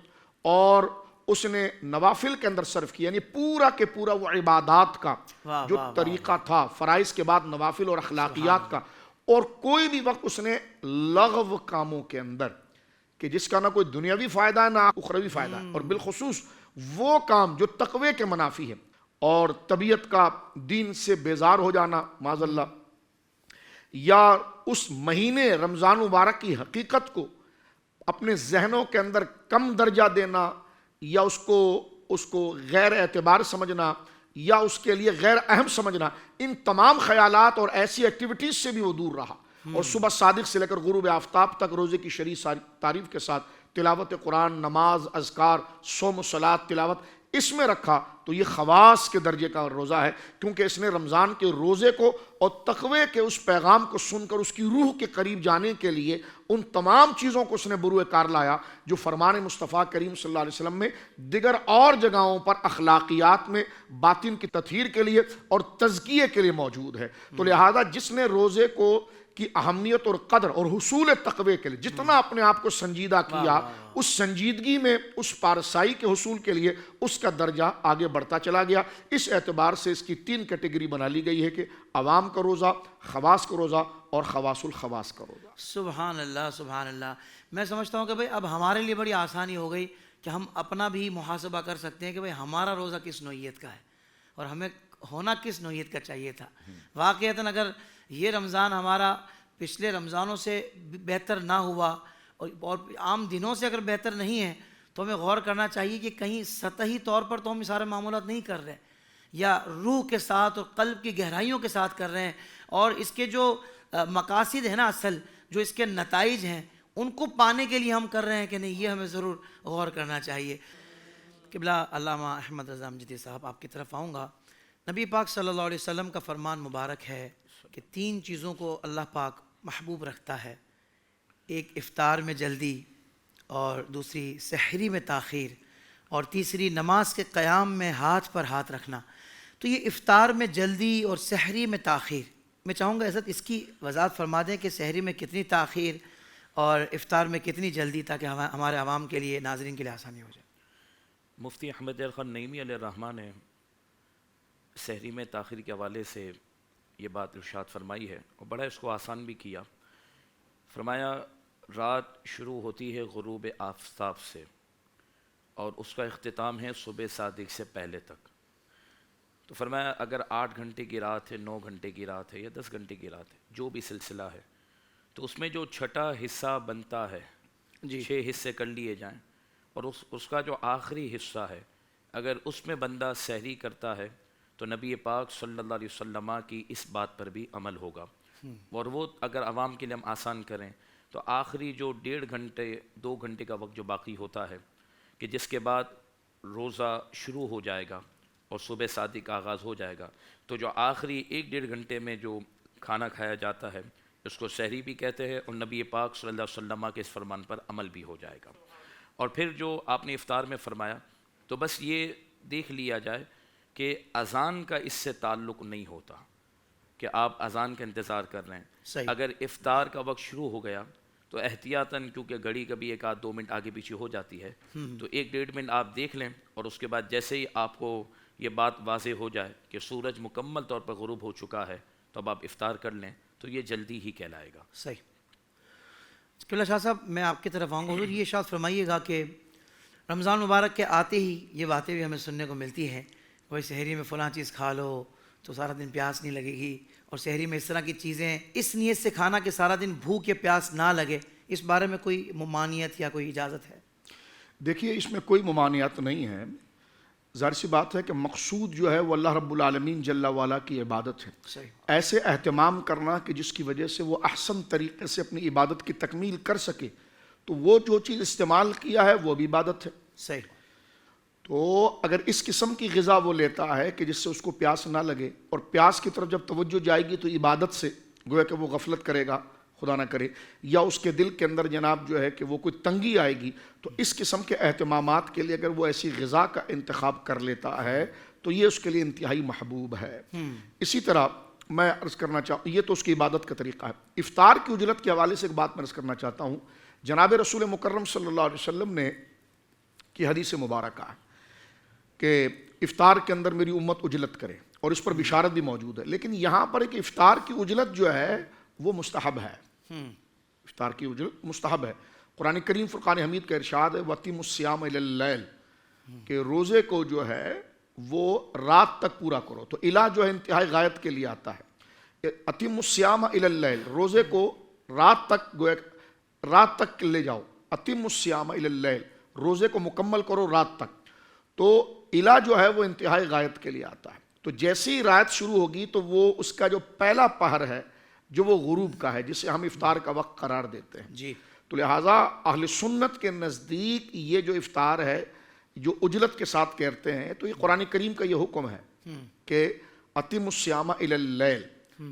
اور اس نے نوافل کے اندر صرف کیا. یعنی پورا کے پورا وہ عبادات کا جو طریقہ تھا، فرائض کے بعد نوافل اور اخلاقیات کا، اور کوئی بھی وقت اس نے لغو کاموں کے اندر کہ جس کا نہ کوئی دنیاوی فائدہ ہے نہ اخروی فائدہ ہے، اور بالخصوص وہ کام جو تقوی کے منافی ہے اور طبیعت کا دین سے بیزار ہو جانا معاذ اللہ، یا اس مہینے رمضان مبارک کی حقیقت کو اپنے ذہنوں کے اندر کم درجہ دینا، یا اس کو غیر اعتبار سمجھنا، یا اس کے لیے غیر اہم سمجھنا، ان تمام خیالات اور ایسی ایکٹیویٹیز سے بھی وہ دور رہا. اور صبح صادق سے لے کر غروب آفتاب تک روزے کی شرعی تعریف کے ساتھ تلاوت قرآن، نماز، اذکار، صوم و صلاۃ، تلاوت اس میں رکھا. تو یہ خواص کے درجے کا روزہ ہے، کیونکہ اس نے رمضان کے روزے کو اور تقوی کے اس پیغام کو سن کر اس کی روح کے قریب جانے کے لیے ان تمام چیزوں کو اس نے بروئے کار لایا جو فرمان مصطفیٰ کریم صلی اللہ علیہ وسلم میں دیگر اور جگہوں پر اخلاقیات میں باطن کی تطہیر کے لیے اور تزکیے کے لیے موجود ہے. تو لہذا جس نے روزے کو کی اہمیت اور قدر اور حصول تقوی کے لیے جتنا اپنے آپ کو سنجیدہ کیا، اس سنجیدگی میں اس پارسائی کے حصول کے لیے اس کا درجہ آگے بڑھتا چلا گیا. اس اعتبار سے اس کی 3 کیٹیگری بنا لی گئی ہے کہ عوام کا روزہ، خواص کا روزہ اور خواص الخواص کا روزہ. سبحان اللہ سبحان اللہ. میں سمجھتا ہوں کہ بھئی اب ہمارے لیے بڑی آسانی ہو گئی کہ ہم اپنا بھی محاسبہ کر سکتے ہیں کہ بھئی ہمارا روزہ کس نوعیت کا ہے اور ہمیں ہونا کس نوعیت کا چاہیے تھا. واقعتاً اگر یہ رمضان ہمارا پچھلے رمضانوں سے بہتر نہ ہوا اور عام دنوں سے اگر بہتر نہیں ہے تو ہمیں غور کرنا چاہیے کہ کہیں سطحی طور پر تو ہم سارے معمولات نہیں کر رہے یا روح کے ساتھ اور قلب کی گہرائیوں کے ساتھ کر رہے ہیں، اور اس کے جو مقاصد ہیں نا، اصل جو اس کے نتائج ہیں ان کو پانے کے لیے ہم کر رہے ہیں کہ نہیں. یہ ہمیں ضرور غور کرنا چاہیے. قبلہ علامہ احمد رضا امجدی صاحب، آپ کی طرف آؤں گا. نبی پاک صلی اللہ علیہ وسلم کا فرمان مبارک ہے کہ 3 چیزوں کو اللہ پاک محبوب رکھتا ہے. ایک افطار میں جلدی، اور دوسری سحری میں تاخیر، اور تیسری نماز کے قیام میں ہاتھ پر ہاتھ رکھنا. تو یہ افطار میں جلدی اور سحری میں تاخیر، میں چاہوں گا عزت اس کی وضاحت فرما دیں کہ سحری میں کتنی تاخیر اور افطار میں کتنی جلدی تاکہ ہمارے عوام کے لیے ناظرین کے لیے آسانی ہو جائے؟ مفتی احمد خان نعیمی علیہ الرحمٰ نے سحری میں تاخیر کے حوالے سے یہ بات ارشاد فرمائی ہے اور بڑا اس کو آسان بھی کیا. فرمایا رات شروع ہوتی ہے غروب آفتاب سے اور اس کا اختتام ہے صبح صادق سے پہلے تک. تو فرمایا اگر 8 گھنٹے کی رات ہے، 9 گھنٹے کی رات ہے یا 10 گھنٹے کی رات ہے، جو بھی سلسلہ ہے، تو اس میں جو چھٹا حصہ بنتا ہے، جی 6 حصے کر لیے جائیں، اور اس کا جو آخری حصہ ہے اگر اس میں بندہ سحری کرتا ہے تو نبی پاک صلی اللہ علیہ وسلم کی اس بات پر بھی عمل ہوگا. اور وہ اگر عوام کے لیے ہم آسان کریں تو آخری جو 1.5 گھنٹے 2 گھنٹے کا وقت جو باقی ہوتا ہے کہ جس کے بعد روزہ شروع ہو جائے گا اور صبح صادق کا آغاز ہو جائے گا، تو جو آخری 1-1.5 گھنٹے میں جو کھانا کھایا جاتا ہے اس کو سحری بھی کہتے ہیں اور نبی پاک صلی اللہ علیہ وسلم کے اس فرمان پر عمل بھی ہو جائے گا. اور پھر جو آپ نے افطار میں فرمایا تو بس یہ دیکھ لیا جائے کہ اذان کا اس سے تعلق نہیں ہوتا کہ آپ اذان کا انتظار کر رہے ہیں. صحیح. اگر افطار کا وقت شروع ہو گیا تو احتیاطاً، کیونکہ گھڑی کبھی 1-2 منٹ آگے پیچھے ہو جاتی ہے، تو 1-1.5 منٹ آپ دیکھ لیں اور اس کے بعد جیسے ہی آپ کو یہ بات واضح ہو جائے کہ سورج مکمل طور پر غروب ہو چکا ہے تو اب آپ افطار کر لیں تو یہ جلدی ہی کہلائے گا. صحیح. قبلہ شاہ صاحب میں آپ کی طرف آؤں گا. حضور یہ ارشاد فرمائیے گا کہ رمضان مبارک کے آتے ہی یہ باتیں بھی ہمیں سننے کو ملتی ہیں، وہی سحری میں فلاں چیز کھا لو تو سارا دن پیاس نہیں لگے گی، اور سحری میں اس طرح کی چیزیں اس نیت سے کھانا کہ سارا دن بھوک یا پیاس نہ لگے. اس بارے میں کوئی ممانعت یا کوئی اجازت ہے؟ دیکھیے اس میں کوئی ممانعت نہیں ہے. ظاہر سی بات ہے کہ مقصود جو ہے وہ اللہ رب العالمین جل وعلا کی عبادت ہے. صحیح. ایسے اہتمام کرنا کہ جس کی وجہ سے وہ احسن طریقے سے اپنی عبادت کی تکمیل کر سکے، تو وہ جو چیز استعمال کیا ہے وہ بھی عبادت ہے. صحیح. تو اگر اس قسم کی غذا وہ لیتا ہے کہ جس سے اس کو پیاس نہ لگے، اور پیاس کی طرف جب توجہ جائے گی تو عبادت سے گویا کہ وہ غفلت کرے گا، خدا نہ کرے، یا اس کے دل کے اندر جناب جو ہے کہ وہ کوئی تنگی آئے گی، تو اس قسم کے اہتمامات کے لیے اگر وہ ایسی غذا کا انتخاب کر لیتا ہے تو یہ اس کے لیے انتہائی محبوب ہے. اسی طرح میں عرض کرنا چاہتا ہوں، یہ تو اس کی عبادت کا طریقہ ہے. افطار کی اجرت کے حوالے سے ایک بات میں عرض کرنا چاہتا ہوں. جناب رسول مکرم صلی اللہ علیہ وسلم نے کی حدیث مبارکہ ہے کہ افطار کے اندر میری امت اجلت کرے، اور اس پر بشارت بھی موجود ہے. لیکن یہاں پر ایک افطار کی اجلت جو ہے وہ مستحب ہے. افطار کی اجلت مستحب ہے. قرآن کریم فرقان حمید کا ارشاد ہے وَأَتِمُّوا الصِّيَامَ إِلَى اللَّيْلِ، کہ روزے کو جو ہے وہ رات تک پورا کرو. تو الہ جو ہے انتہائی غایت کے لیے آتا ہے. أَتِمُّوا الصِّيَامَ إِلَى اللَّيْلِ، روزے کو رات تک لے جاؤ. أَتِمُّوا الصِّيَامَ إِلَى اللَّيْلِ، روزے کو مکمل کرو رات تک. تو الہ جو ہے وہ انتہائی غایت کے لیے آتا ہے. تو جیسے ہی رات شروع ہوگی تو وہ اس کا جو پہلا پہر ہے جو وہ غروب کا ہے، جسے ہم افطار کا وقت قرار دیتے ہیں. جی. تو لہٰذا اہل سنت کے نزدیک یہ جو افطار ہے جو اجلت کے ساتھ کہتے ہیں، تو یہ قرآن کریم کا یہ حکم ہے کہ أَتِمُّوا الصِّيَامَ إِلَى اللَّيْلِ.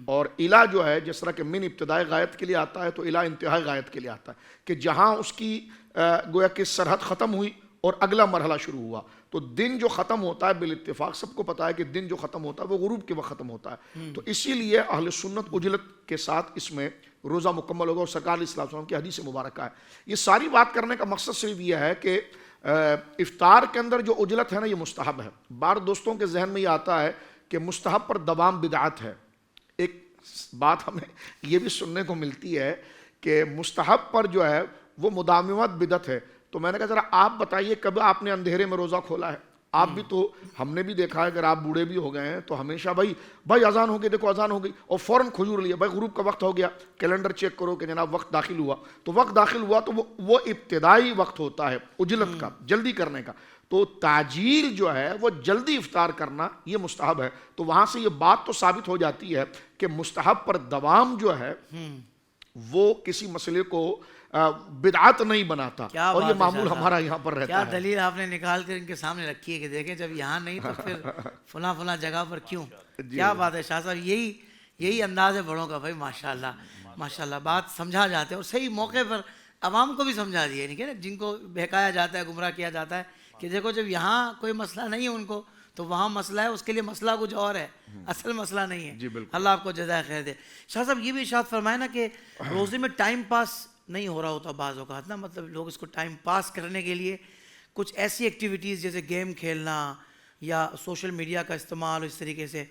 اور الہ جو ہے جس طرح کہ من ابتدائی غایت کے لیے آتا ہے تو الہ انتہائی غایت کے لیے آتا ہے، کہ جہاں اس کی گویا کہ سرحد ختم ہوئی اور اگلا مرحلہ شروع ہوا. تو دن جو ختم ہوتا ہے بالاتفاق سب کو پتہ ہے کہ دن جو ختم ہوتا ہے وہ غروب کے وقت ختم ہوتا ہے. تو اسی لیے اہل سنت اجلت کے ساتھ اس میں روزہ مکمل ہوگا. اور سرکار علیہ السلام کی حدیث مبارکہ ہے. یہ ساری بات کرنے کا مقصد صرف یہ ہے کہ افطار کے اندر جو اجلت ہے نا یہ مستحب ہے. بار دوستوں کے ذہن میں یہ آتا ہے کہ مستحب پر دوام بدعت ہے. ایک بات ہمیں یہ بھی سننے کو ملتی ہے کہ مستحب پر جو ہے وہ مداومت بدعت ہے. تو میں نے کہا ذرا آپ بتائیے کب آپ نے اندھیرے میں روزہ کھولا ہے؟ آپ بھی تو، ہم نے بھی دیکھا ہے اگر آپ بوڑھے بھی ہو گئے ہیں تو ہمیشہ بھائی اذان ہو گئی، دیکھو اذان ہو گئی، اور فوراً کھجور لیا، بھائی غروب کا وقت ہو گیا، کیلنڈر چیک کرو کہ جناب وقت داخل ہوا. تو وقت داخل ہوا تو وہ ابتدائی وقت ہوتا ہے اجلت کا، جلدی کرنے کا. تو تاجیل جو ہے وہ جلدی افطار کرنا یہ مستحب ہے. تو وہاں سے یہ بات تو ثابت ہو جاتی ہے کہ مستحب پر دوام جو ہے وہ کسی مسئلے کو بدعت نہیں بناتا، اور یہ معمول ہمارا یہاں پر رہتا ہے. کیا دلیل آپ نے نکال کر ان کے سامنے رکھی ہے کہ دیکھیں جب یہاں نہیں تو پھر فلاں جگہ پر کیوں. کیا بات ہے شاہ صاحب، یہی انداز ہے بڑوں کا. بھائی ماشاءاللہ بات سمجھا جاتے ہیں، اور صحیح موقع پر عوام کو بھی سمجھا دیا، یعنی کہ جن کو بہکایا جاتا ہے، گمراہ کیا جاتا ہے کہ دیکھو جب یہاں کوئی مسئلہ نہیں ہے ان کو تو وہاں مسئلہ ہے، اس کے لیے مسئلہ کچھ اور ہے، اصل مسئلہ نہیں ہے. اللہ آپ کو جزائے خیر دے. شاہ صاحب یہ بھی ارشاد فرمائے نا کہ روزے میں ٹائم پاس نہیں ہو رہا ہوتا بعض اوقات نا، مطلب لوگ اس کو ٹائم پاس کرنے کے لیے کچھ ایسی ایکٹیویٹیز جیسے گیم کھیلنا یا سوشل میڈیا کا استعمال اس طریقے سے،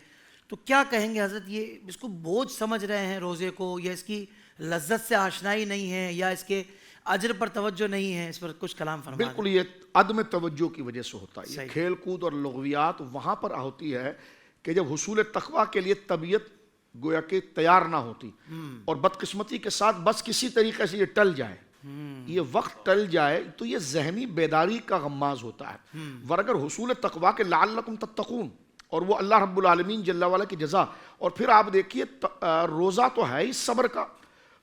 تو کیا کہیں گے حضرت؟ یہ اس کو بوجھ سمجھ رہے ہیں روزے کو، یا اس کی لذت سے آشنائی نہیں ہے، یا اس کے اجر پر توجہ نہیں ہے؟ اس پر کچھ کلام فرما دیں۔ بالکل، یہ عدم توجہ کی وجہ سے ہوتا ہے۔ یہ کھیل کود اور لغویات وہاں پر ہوتی ہے کہ جب حصول تقویٰ کے لیے طبیعت گویا کہ تیار نہ ہوتی، اور بدقسمتی کے ساتھ بس کسی طریقے سے یہ ٹل جائے، یہ وقت ٹل جائے، تو یہ ذہنی بیداری کا غماز ہوتا ہے۔ ور اگر حصول تقویٰ کے لعلکم تتقون، اور وہ اللہ رب العالمین جل وعلا کی جزا، اور پھر آپ دیکھیے روزہ تو ہے ہی صبر کا،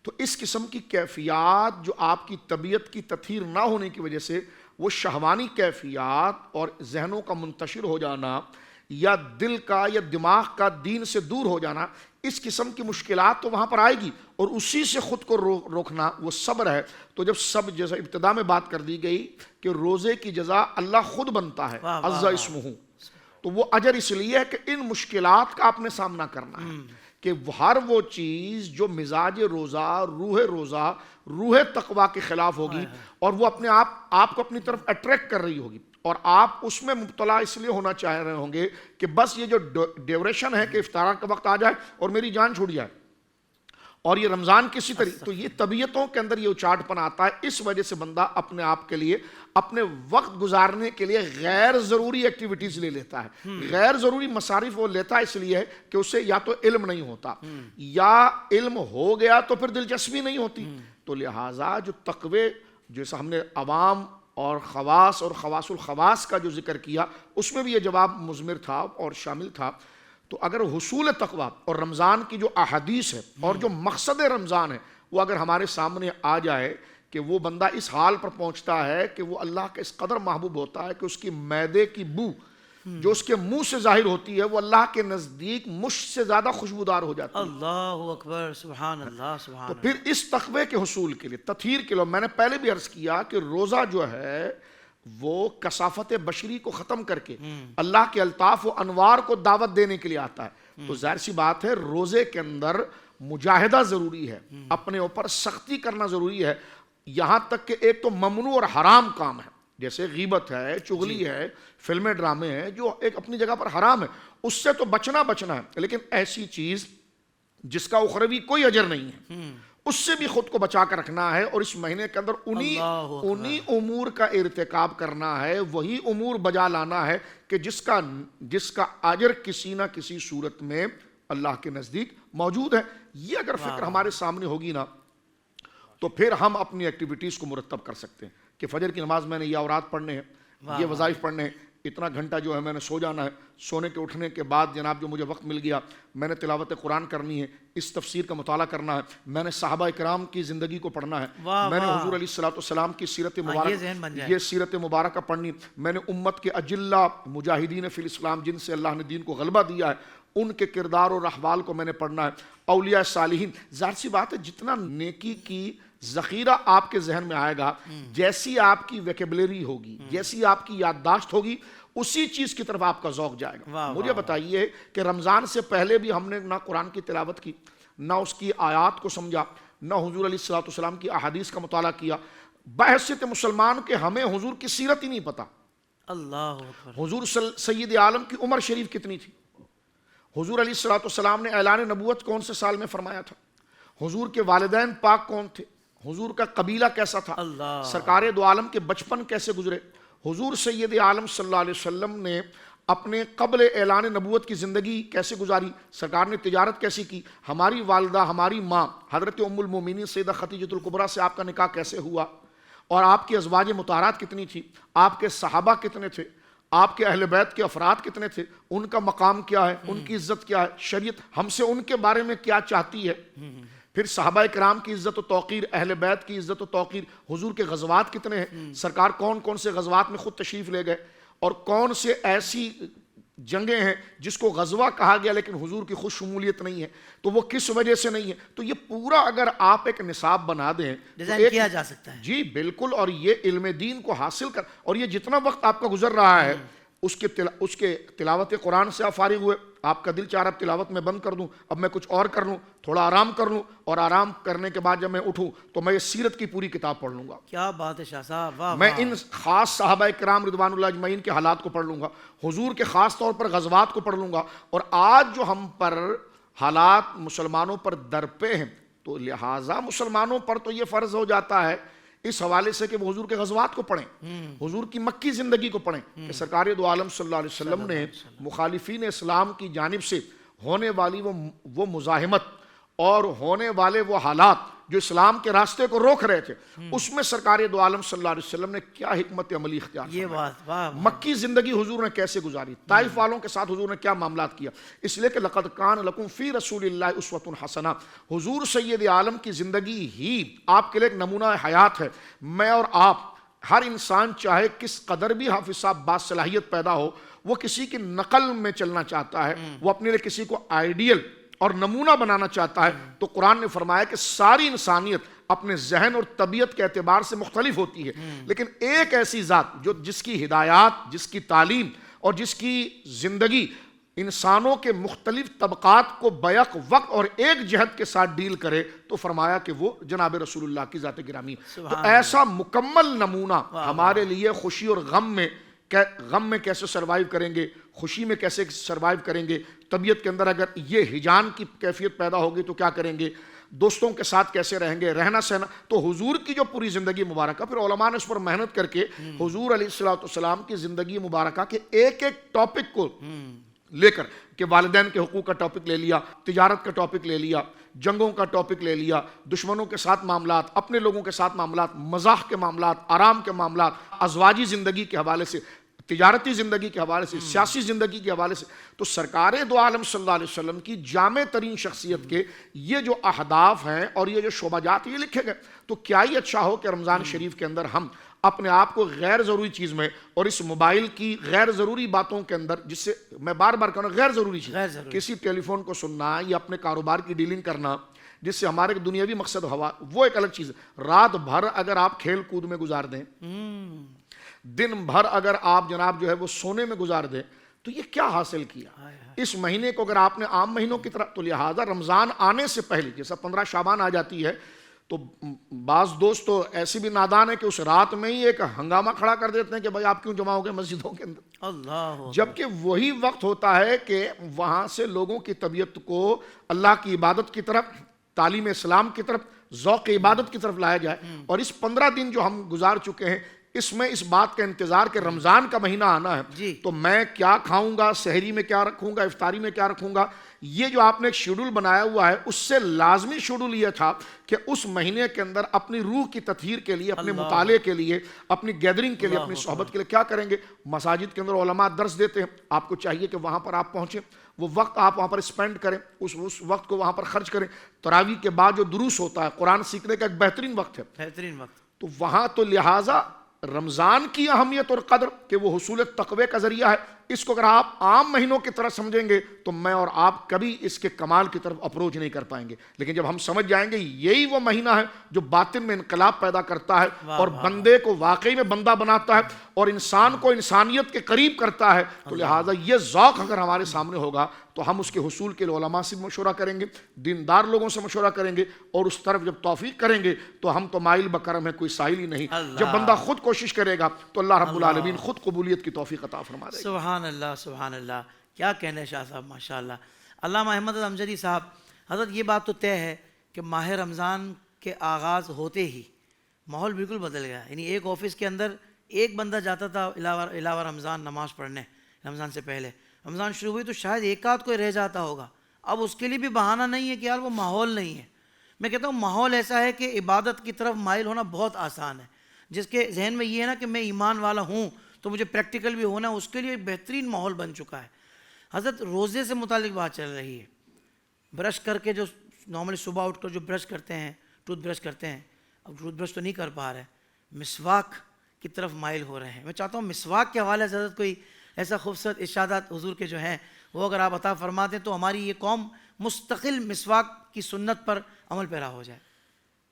تو اس قسم کی کیفیات جو آپ کی طبیعت کی تطہیر نہ ہونے کی وجہ سے وہ شہوانی کیفیات اور ذہنوں کا منتشر ہو جانا، یا دل کا یا دماغ کا دین سے دور ہو جانا، اس قسم کی مشکلات تو وہاں پر آئے گی، اور اسی سے خود کو روکنا وہ صبر ہے۔ تو جب سب جیسا ابتدا میں بات کر دی گئی کہ روزے کی جزا اللہ خود بنتا ہے، عز اسمہ، تو وہ اجر اس لیے ہے کہ ان مشکلات کا آپ نے سامنا کرنا ہے، کہ ہر وہ چیز جو مزاج روزہ، روح تقویٰ کے خلاف ہوگی، اور وہ اپنے آپ کو اپنی طرف اٹریکٹ کر رہی ہوگی، اور آپ اس میں مبتلا اس لیے ہونا چاہ رہے ہوں گے کہ بس یہ جو ڈیوریشن ہے کہ افطار کا وقت آ جائے اور میری جان چھوٹ جائے، اور یہ رمضان کسی طریقے، تو یہ طبیعتوں کے اندر یہ اچاٹ پن آتا ہے۔ اس وجہ سے بندہ اپنے آپ کے لیے، اپنے وقت گزارنے کے لیے غیر ضروری ایکٹیویٹیز لے لیتا ہے، غیر ضروری مصارف وہ لیتا ہے، اس لیے کہ اسے یا تو علم نہیں ہوتا، یا علم ہو گیا تو پھر دلچسپی نہیں ہوتی۔ تو لہٰذا جو تقوی، جیسا ہم نے عوام اور خواص اور خواص الخواص کا جو ذکر کیا، اس میں بھی یہ جواب مضمر تھا اور شامل تھا۔ تو اگر حصول تقویٰ اور رمضان کی جو احادیث ہے اور جو مقصد رمضان ہے وہ اگر ہمارے سامنے آ جائے کہ وہ بندہ اس حال پر پہنچتا ہے کہ وہ اللہ کا اس قدر محبوب ہوتا ہے کہ اس کی معدے کی بو جو اس کے منہ سے ظاہر ہوتی ہے وہ اللہ کے نزدیک مشک سے زیادہ خوشبودار ہو جاتی ہے۔ اللہ اکبر، سبحان اللہ، سبحان تو اللہ۔ پھر اس تقوی کے حصول کے لیے، تطہیر کے لیے، میں نے پہلے بھی عرض کیا کہ روزہ جو ہے وہ کثافت بشری کو ختم کر کے اللہ کے الطاف و انوار کو دعوت دینے کے لیے آتا ہے۔ تو ظاہر سی بات ہے روزے کے اندر مجاہدہ ضروری ہے، اپنے اوپر سختی کرنا ضروری ہے، یہاں تک کہ ایک تو ممنوع اور حرام کام ہے جیسے غیبت ہے، چغلی ہے، فلمیں ڈرامے ہیں جو ایک اپنی جگہ پر حرام ہے، اس سے تو بچنا ہے، لیکن ایسی چیز جس کا اخروی کوئی اجر نہیں ہے اس سے بھی خود کو بچا کر رکھنا ہے، اور اس مہینے کے اندر انہی امور کا ارتکاب کرنا ہے، وہی امور بجا لانا ہے کہ جس کا اجر کسی نہ کسی صورت میں اللہ کے نزدیک موجود ہے۔ یہ اگر فکر ہمارے سامنے ہوگی نا تو پھر ہم اپنی ایکٹیویٹیز کو مرتب کر سکتے ہیں کہ فجر کی نماز میں نے یہ اورات پڑھنے ہیں، یہ وظائف پڑھنے ہیں، اتنا گھنٹہ جو ہے میں نے سو جانا ہے، سونے کے اٹھنے کے بعد جناب جو مجھے وقت مل گیا میں نے تلاوت قرآن کرنی ہے، اس تفسیر کا مطالعہ کرنا ہے، میں نے صحابہ کرام کی زندگی کو پڑھنا ہے، میں نے حضور علیہ السلام کی سیرت مبارکہ، یہ سیرت مبارکہ پڑھنی، میں نے امت کے اجلہ مجاہدین فی الاسلام جن سے اللہ نے دین کو غلبہ دیا ہے ان کے کردار اور احوال کو میں نے پڑھنا ہے، اولیاء صالحین۔ ظاہر سی بات ہے جتنا نیکی کی ذخیرہ آپ کے ذہن میں آئے گا، جیسی آپ کی ویکیبلری ہوگی، جیسی آپ کی یادداشت ہوگی، اسی چیز کی طرف آپ کا ذوق جائے گا۔ مجھے بتائیے کہ رمضان سے پہلے بھی ہم نے نہ قرآن کی تلاوت کی، نہ اس کی آیات کو سمجھا، نہ حضور علیہ السلام کی احادیث کا مطالعہ کیا، بحیثیت مسلمان کے ہمیں حضور کی سیرت ہی نہیں پتا۔ اللہ اکبر۔ حضور سید عالم کی عمر شریف کتنی تھی؟ حضور علیہ السلام نے اعلان نبوت کون سے سال میں فرمایا تھا؟ حضور کے والدین پاک کون تھے؟ حضور کا قبیلہ کیسا تھا؟ سرکار دو عالم کے بچپن کیسے گزرے؟ حضور سید عالم صلی اللہ علیہ وسلم نے اپنے قبل اعلان نبوت کی زندگی کیسے گزاری؟ سرکار نے تجارت کیسی کی؟ ہماری والدہ، ہماری ماں حضرت ام المومنین سیدہ خدیجہ الکبریٰ سے آپ کا نکاح کیسے ہوا؟ اور آپ کی ازواج مطہرات کتنی تھی؟ آپ کے صحابہ کتنے تھے؟ آپ کے اہل بیت کے افراد کتنے تھے؟ ان کا مقام کیا ہے؟ ان کی عزت کیا ہے؟ شریعت ہم سے ان کے بارے میں کیا چاہتی ہے؟ پھر صحابہ کرام کی عزت و توقیر، اہل بیت کی عزت و توقیر، حضور کے غزوات کتنے ہیں؟ سرکار کون کون سے غزوات میں خود تشریف لے گئے، اور کون سے ایسی جنگیں ہیں جس کو غزوہ کہا گیا لیکن حضور کی خود شمولیت نہیں ہے، تو وہ کس وجہ سے نہیں ہے؟ تو یہ پورا اگر آپ ایک نصاب بنا دیں، ڈیزائن کیا جا سکتا ہے۔ جی بالکل، اور یہ علم دین کو حاصل کر، اور یہ جتنا وقت آپ کا گزر رہا ہے اس کے تلاوت قرآن سے آپ فارغ ہوئے, آپ کا دل چاہ رہا اب تلاوت میں بند کر دوں, اب میں کچھ اور کر لوں, تھوڑا آرام کر لوں, اور آرام کرنے کے بعد جب میں اٹھوں تو میں یہ سیرت کی پوری کتاب پڑھ لوں گا. کیا بات ہے شاہ صاحب, واہ میں واہ. ان خاص صحابہ کرام رضوان اللہ اجمعین کے حالات کو پڑھ لوں گا, حضور کے خاص طور پر غزوات کو پڑھ لوں گا. اور آج جو ہم پر حالات مسلمانوں پر درپے ہیں, تو لہٰذا مسلمانوں پر تو یہ فرض ہو جاتا ہے اس حوالے سے کہ وہ حضور کے غزوات کو پڑھیں, حضور کی مکی زندگی کو پڑھیں کہ سرکار دو عالم صلی اللہ علیہ وسلم نے مخالفین اسلام کی جانب سے ہونے والی وہ مزاحمت اور ہونے والے وہ حالات جو اسلام کے راستے کو روک رہے تھے, اس میں سرکار دو عالم صلی اللہ علیہ وسلم نے کیا حکمت عملی اختیار یہ فرمائی, بات, واہ واہ. مکی زندگی حضور نے کیسے گزاری, طائف والوں کے ساتھ حضور نے کیا معاملات کیا. اس لیے کہ لقد کان لکم فی رسول اللہ اسوۃ حسنہ, حضور سید عالم کی زندگی ہی آپ کے لیے ایک نمونہ حیات ہے. میں اور آپ ہر انسان چاہے کس قدر بھی حافظ صاحب باصلاحیت پیدا ہو, وہ کسی کی نقل میں چلنا چاہتا ہے, وہ اپنے لیے کسی کو آئیڈیل اور نمونہ بنانا چاہتا ہے, تو قرآن نے فرمایا کہ ساری انسانیت اپنے ذہن اور طبیعت کے اعتبار سے مختلف ہوتی ہے, لیکن ایک ایسی ذات جس کی ہدایات, جس کی تعلیم اور جس کی زندگی انسانوں کے مختلف طبقات کو بیک وقت اور ایک جہت کے ساتھ ڈیل کرے, تو فرمایا کہ وہ جناب رسول اللہ کی ذات گرامی. تو ایسا مکمل نمونہ ہمارے لیے خوشی اور غم میں کیسے سروائیو کریں گے, خوشی میں کیسے سروائیو کریں گے, طبیعت کے اندر اگر یہ ہجان کی کیفیت پیدا ہوگی تو کیا کریں گے, دوستوں کے ساتھ کیسے رہیں گے, رہنا سہنا. تو حضور کی جو پوری زندگی مبارکہ, پھر علماء نے اس پر محنت کر کے حضور علیہ الصلوۃ والسلام کی زندگی مبارکہ کے ایک ایک ٹاپک کو لے کر, کہ والدین کے حقوق کا ٹاپک لے لیا, تجارت کا ٹاپک لے لیا, جنگوں کا ٹاپک لے لیا, دشمنوں کے ساتھ معاملات, اپنے لوگوں کے ساتھ معاملات, مزاح کے معاملات, آرام کے معاملات, ازواجی زندگی کے حوالے سے, تجارتی زندگی کے حوالے سے, سیاسی زندگی کے حوالے سے. تو سرکار دو عالم صلی اللہ علیہ وسلم کی جامع ترین شخصیت کے یہ جو اہداف ہیں اور یہ جو شعبہ جات یہ لکھے گئے, تو کیا ہی اچھا ہو کہ رمضان شریف کے اندر ہم اپنے آپ کو غیر ضروری چیز میں اور اس موبائل کی غیر ضروری باتوں کے اندر, جس سے میں بار بار کہوں غیر ضروری چیز, کسی ٹیلی فون کو سننا یا اپنے کاروبار کی ڈیلنگ کرنا جس سے ہمارے دنیاوی مقصد ہوا, وہ ایک الگ چیز ہے. رات بھر اگر آپ کھیل کود میں گزار دیں, دن بھر اگر آپ جناب جو ہے وہ سونے میں گزار دیں, تو یہ کیا حاصل کیا. اس مہینے کو اگر آپ نے عام مہینوں کی طرح, تو لہٰذا رمضان آنے سے پہلے, جیسا 15 شعبان آ جاتی ہے, تو بعض دوست تو ایسی بھی نادان ہے کہ اس رات میں ہی ایک ہنگامہ کھڑا کر دیتے ہیں کہ بھائی آپ کیوں جمع ہو گئے مسجدوں کے اندر, اللہ, جبکہ وہی وقت ہوتا ہے کہ وہاں سے لوگوں کی طبیعت کو اللہ کی عبادت کی طرف, تعلیم اسلام کی طرف, ذوق عبادت کی طرف لایا جائے. اور اس 15 دن جو ہم گزار چکے ہیں, اس میں اس بات کا انتظار کہ رمضان کا مہینہ آنا ہے, تو میں کیا کھاؤں گا, سحری میں کیا رکھوں گا, افطاری میں کیا رکھوں گا. یہ جو آپ نے ایک شیڈول بنایا ہوا ہے, اس سے لازمی شیڈول یہ تھا کہ اس مہینے کے اندر اپنی روح کی تطہیر کے لیے, اپنے مطالعے کے لیے, اپنی گیدرنگ کے لیے, اپنی صحبت کے لیے کیا کریں گے. مساجد کے اندر علماء درس دیتے ہیں, آپ کو چاہیے کہ وہاں پر آپ پہنچیں, وہ وقت آپ وہاں پر اسپینڈ کریں, اس وقت کو وہاں پر خرچ کریں. تراویح کے بعد جو دروس ہوتا ہے, قرآن سیکھنے کا ایک بہترین وقت ہے, بہترین وقت. تو وہاں تو لہٰذا رمضان کی اہمیت اور قدر کہ وہ حصول تقوی کا ذریعہ ہے, اس کو اگر آپ عام مہینوں کی طرح سمجھیں گے تو میں اور آپ کبھی اس کے کمال کی طرف اپروچ نہیں کر پائیں گے. لیکن جب ہم سمجھ جائیں گے یہی وہ مہینہ ہے جو باطن میں انقلاب پیدا کرتا ہے اور بندے کو واقعی میں بندہ بناتا ہے اور انسان کو انسانیت کے قریب کرتا ہے, تو لہٰذا یہ ذوق اگر ہمارے سامنے ہوگا تو ہم اس کے حصول کے لیے علماء سے مشورہ کریں گے, دیندار لوگوں سے مشورہ کریں گے, اور اس طرف جب توفیق کریں گے تو ہم تو مائل بکرم ہے, کوئی سائل ہی نہیں. جب بندہ خود کوشش کرے گا تو اللہ رب العالمین خود قبولیت کی توفیق عطا فرما دے گا. سبحان اللہ, سبحان اللہ, کیا کہنے شاہ صاحب, ماشاء اللہ. علامہ احمد امجدی صاحب, حضرت یہ بات تو طے ہے کہ ماہ رمضان کے آغاز ہوتے ہی ماحول بالکل بدل گیا. یعنی ایک آفس کے اندر ایک بندہ جاتا تھا علاوہ رمضان نماز پڑھنے, رمضان سے پہلے. رمضان شروع ہوئی تو شاید ایک آدھ کوئی رہ جاتا ہوگا. اب اس کے لیے بھی بہانہ نہیں ہے کہ یار وہ ماحول نہیں ہے. میں کہتا ہوں ماحول ایسا ہے کہ عبادت کی طرف مائل ہونا بہت آسان ہے. جس کے ذہن میں یہ ہے نا کہ میں ایمان والا ہوں تو مجھے پریکٹیکل بھی ہونا ہے, اس کے لیے ایک بہترین ماحول بن چکا ہے. حضرت روزے سے متعلق بات چل رہی ہے. برش کر کے جو نارملی صبح اٹھ کر جو برش کرتے ہیں, ٹوتھ برش کرتے ہیں, اب ٹوتھ برش تو نہیں کر پا رہے, مسواک کی طرف مائل ہو رہے ہیں. میں چاہتا ہوں مسواک کے حوالے سے حضرت کوئی ایسا خوبصورت ارشادات حضور کے جو ہیں وہ اگر آپ عطا فرما دیں تو ہماری یہ قوم مستقل مسواک کی سنت پر عمل پیرا ہو جائے.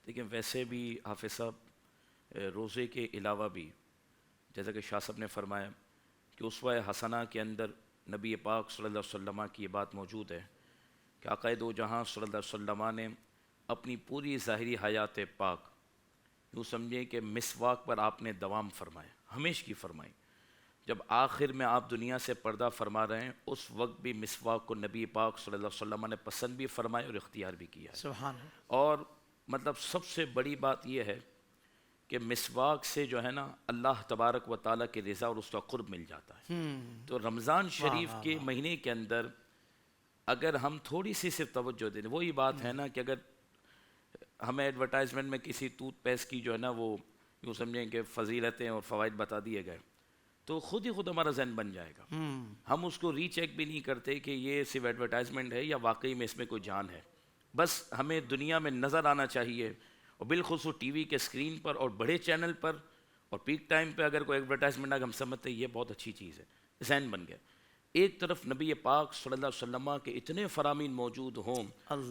لیکن ویسے بھی حافظ صاحب روزے کے علاوہ بھی جیسا کہ شاہ صاحب نے فرمایا کہ اسوہ حسنہ کے اندر نبی پاک صلی اللہ علیہ وسلم کی یہ بات موجود ہے کہ آقا دو جہاں صلی اللہ علیہ وسلم نے اپنی پوری ظاہری حیات پاک یوں سمجھیں کہ مسواک پر آپ نے دوام فرمایا، ہمیشہ کی فرمائی۔ جب آخر میں آپ دنیا سے پردہ فرما رہے ہیں اس وقت بھی مسواک کو نبی پاک صلی اللہ علیہ وسلم نے پسند بھی فرمایا اور اختیار بھی کیا ہے۔ سبحان اللہ۔ اور مطلب سب سے بڑی بات یہ ہے کہ مسواک سے جو ہے نا اللہ تبارک و تعالیٰ کی رضا اور اس کا قرب مل جاتا ہے۔ تو رمضان شریف کے مہینے کے اندر اگر ہم تھوڑی سی صرف توجہ دیں، وہی بات ہے نا کہ اگر ہمیں ایڈورٹائزمنٹ میں کسی ٹوتھ پیسٹ کی جو ہے نا وہ یوں سمجھیں کہ فضیلتیں اور فوائد بتا دیے گئے تو خود ہی خود ہمارا ذہن بن جائے گا۔ ہم اس کو ری چیک بھی نہیں کرتے کہ یہ صرف ایڈورٹائزمنٹ ہے یا واقعی میں اس میں کوئی جان ہے، بس ہمیں دنیا میں نظر آنا چاہیے، اور بالخصوص ٹی وی کے اسکرین پر اور بڑے چینل پر اور پیک ٹائم پہ اگر کوئی ایڈورٹائزمنٹ آگے ہم سمجھتے ہیں یہ بہت اچھی چیز ہے، ذہن بن گیا۔ ایک طرف نبی پاک صلی اللہ علیہ وسلم کے اتنے فرامین موجود ہوں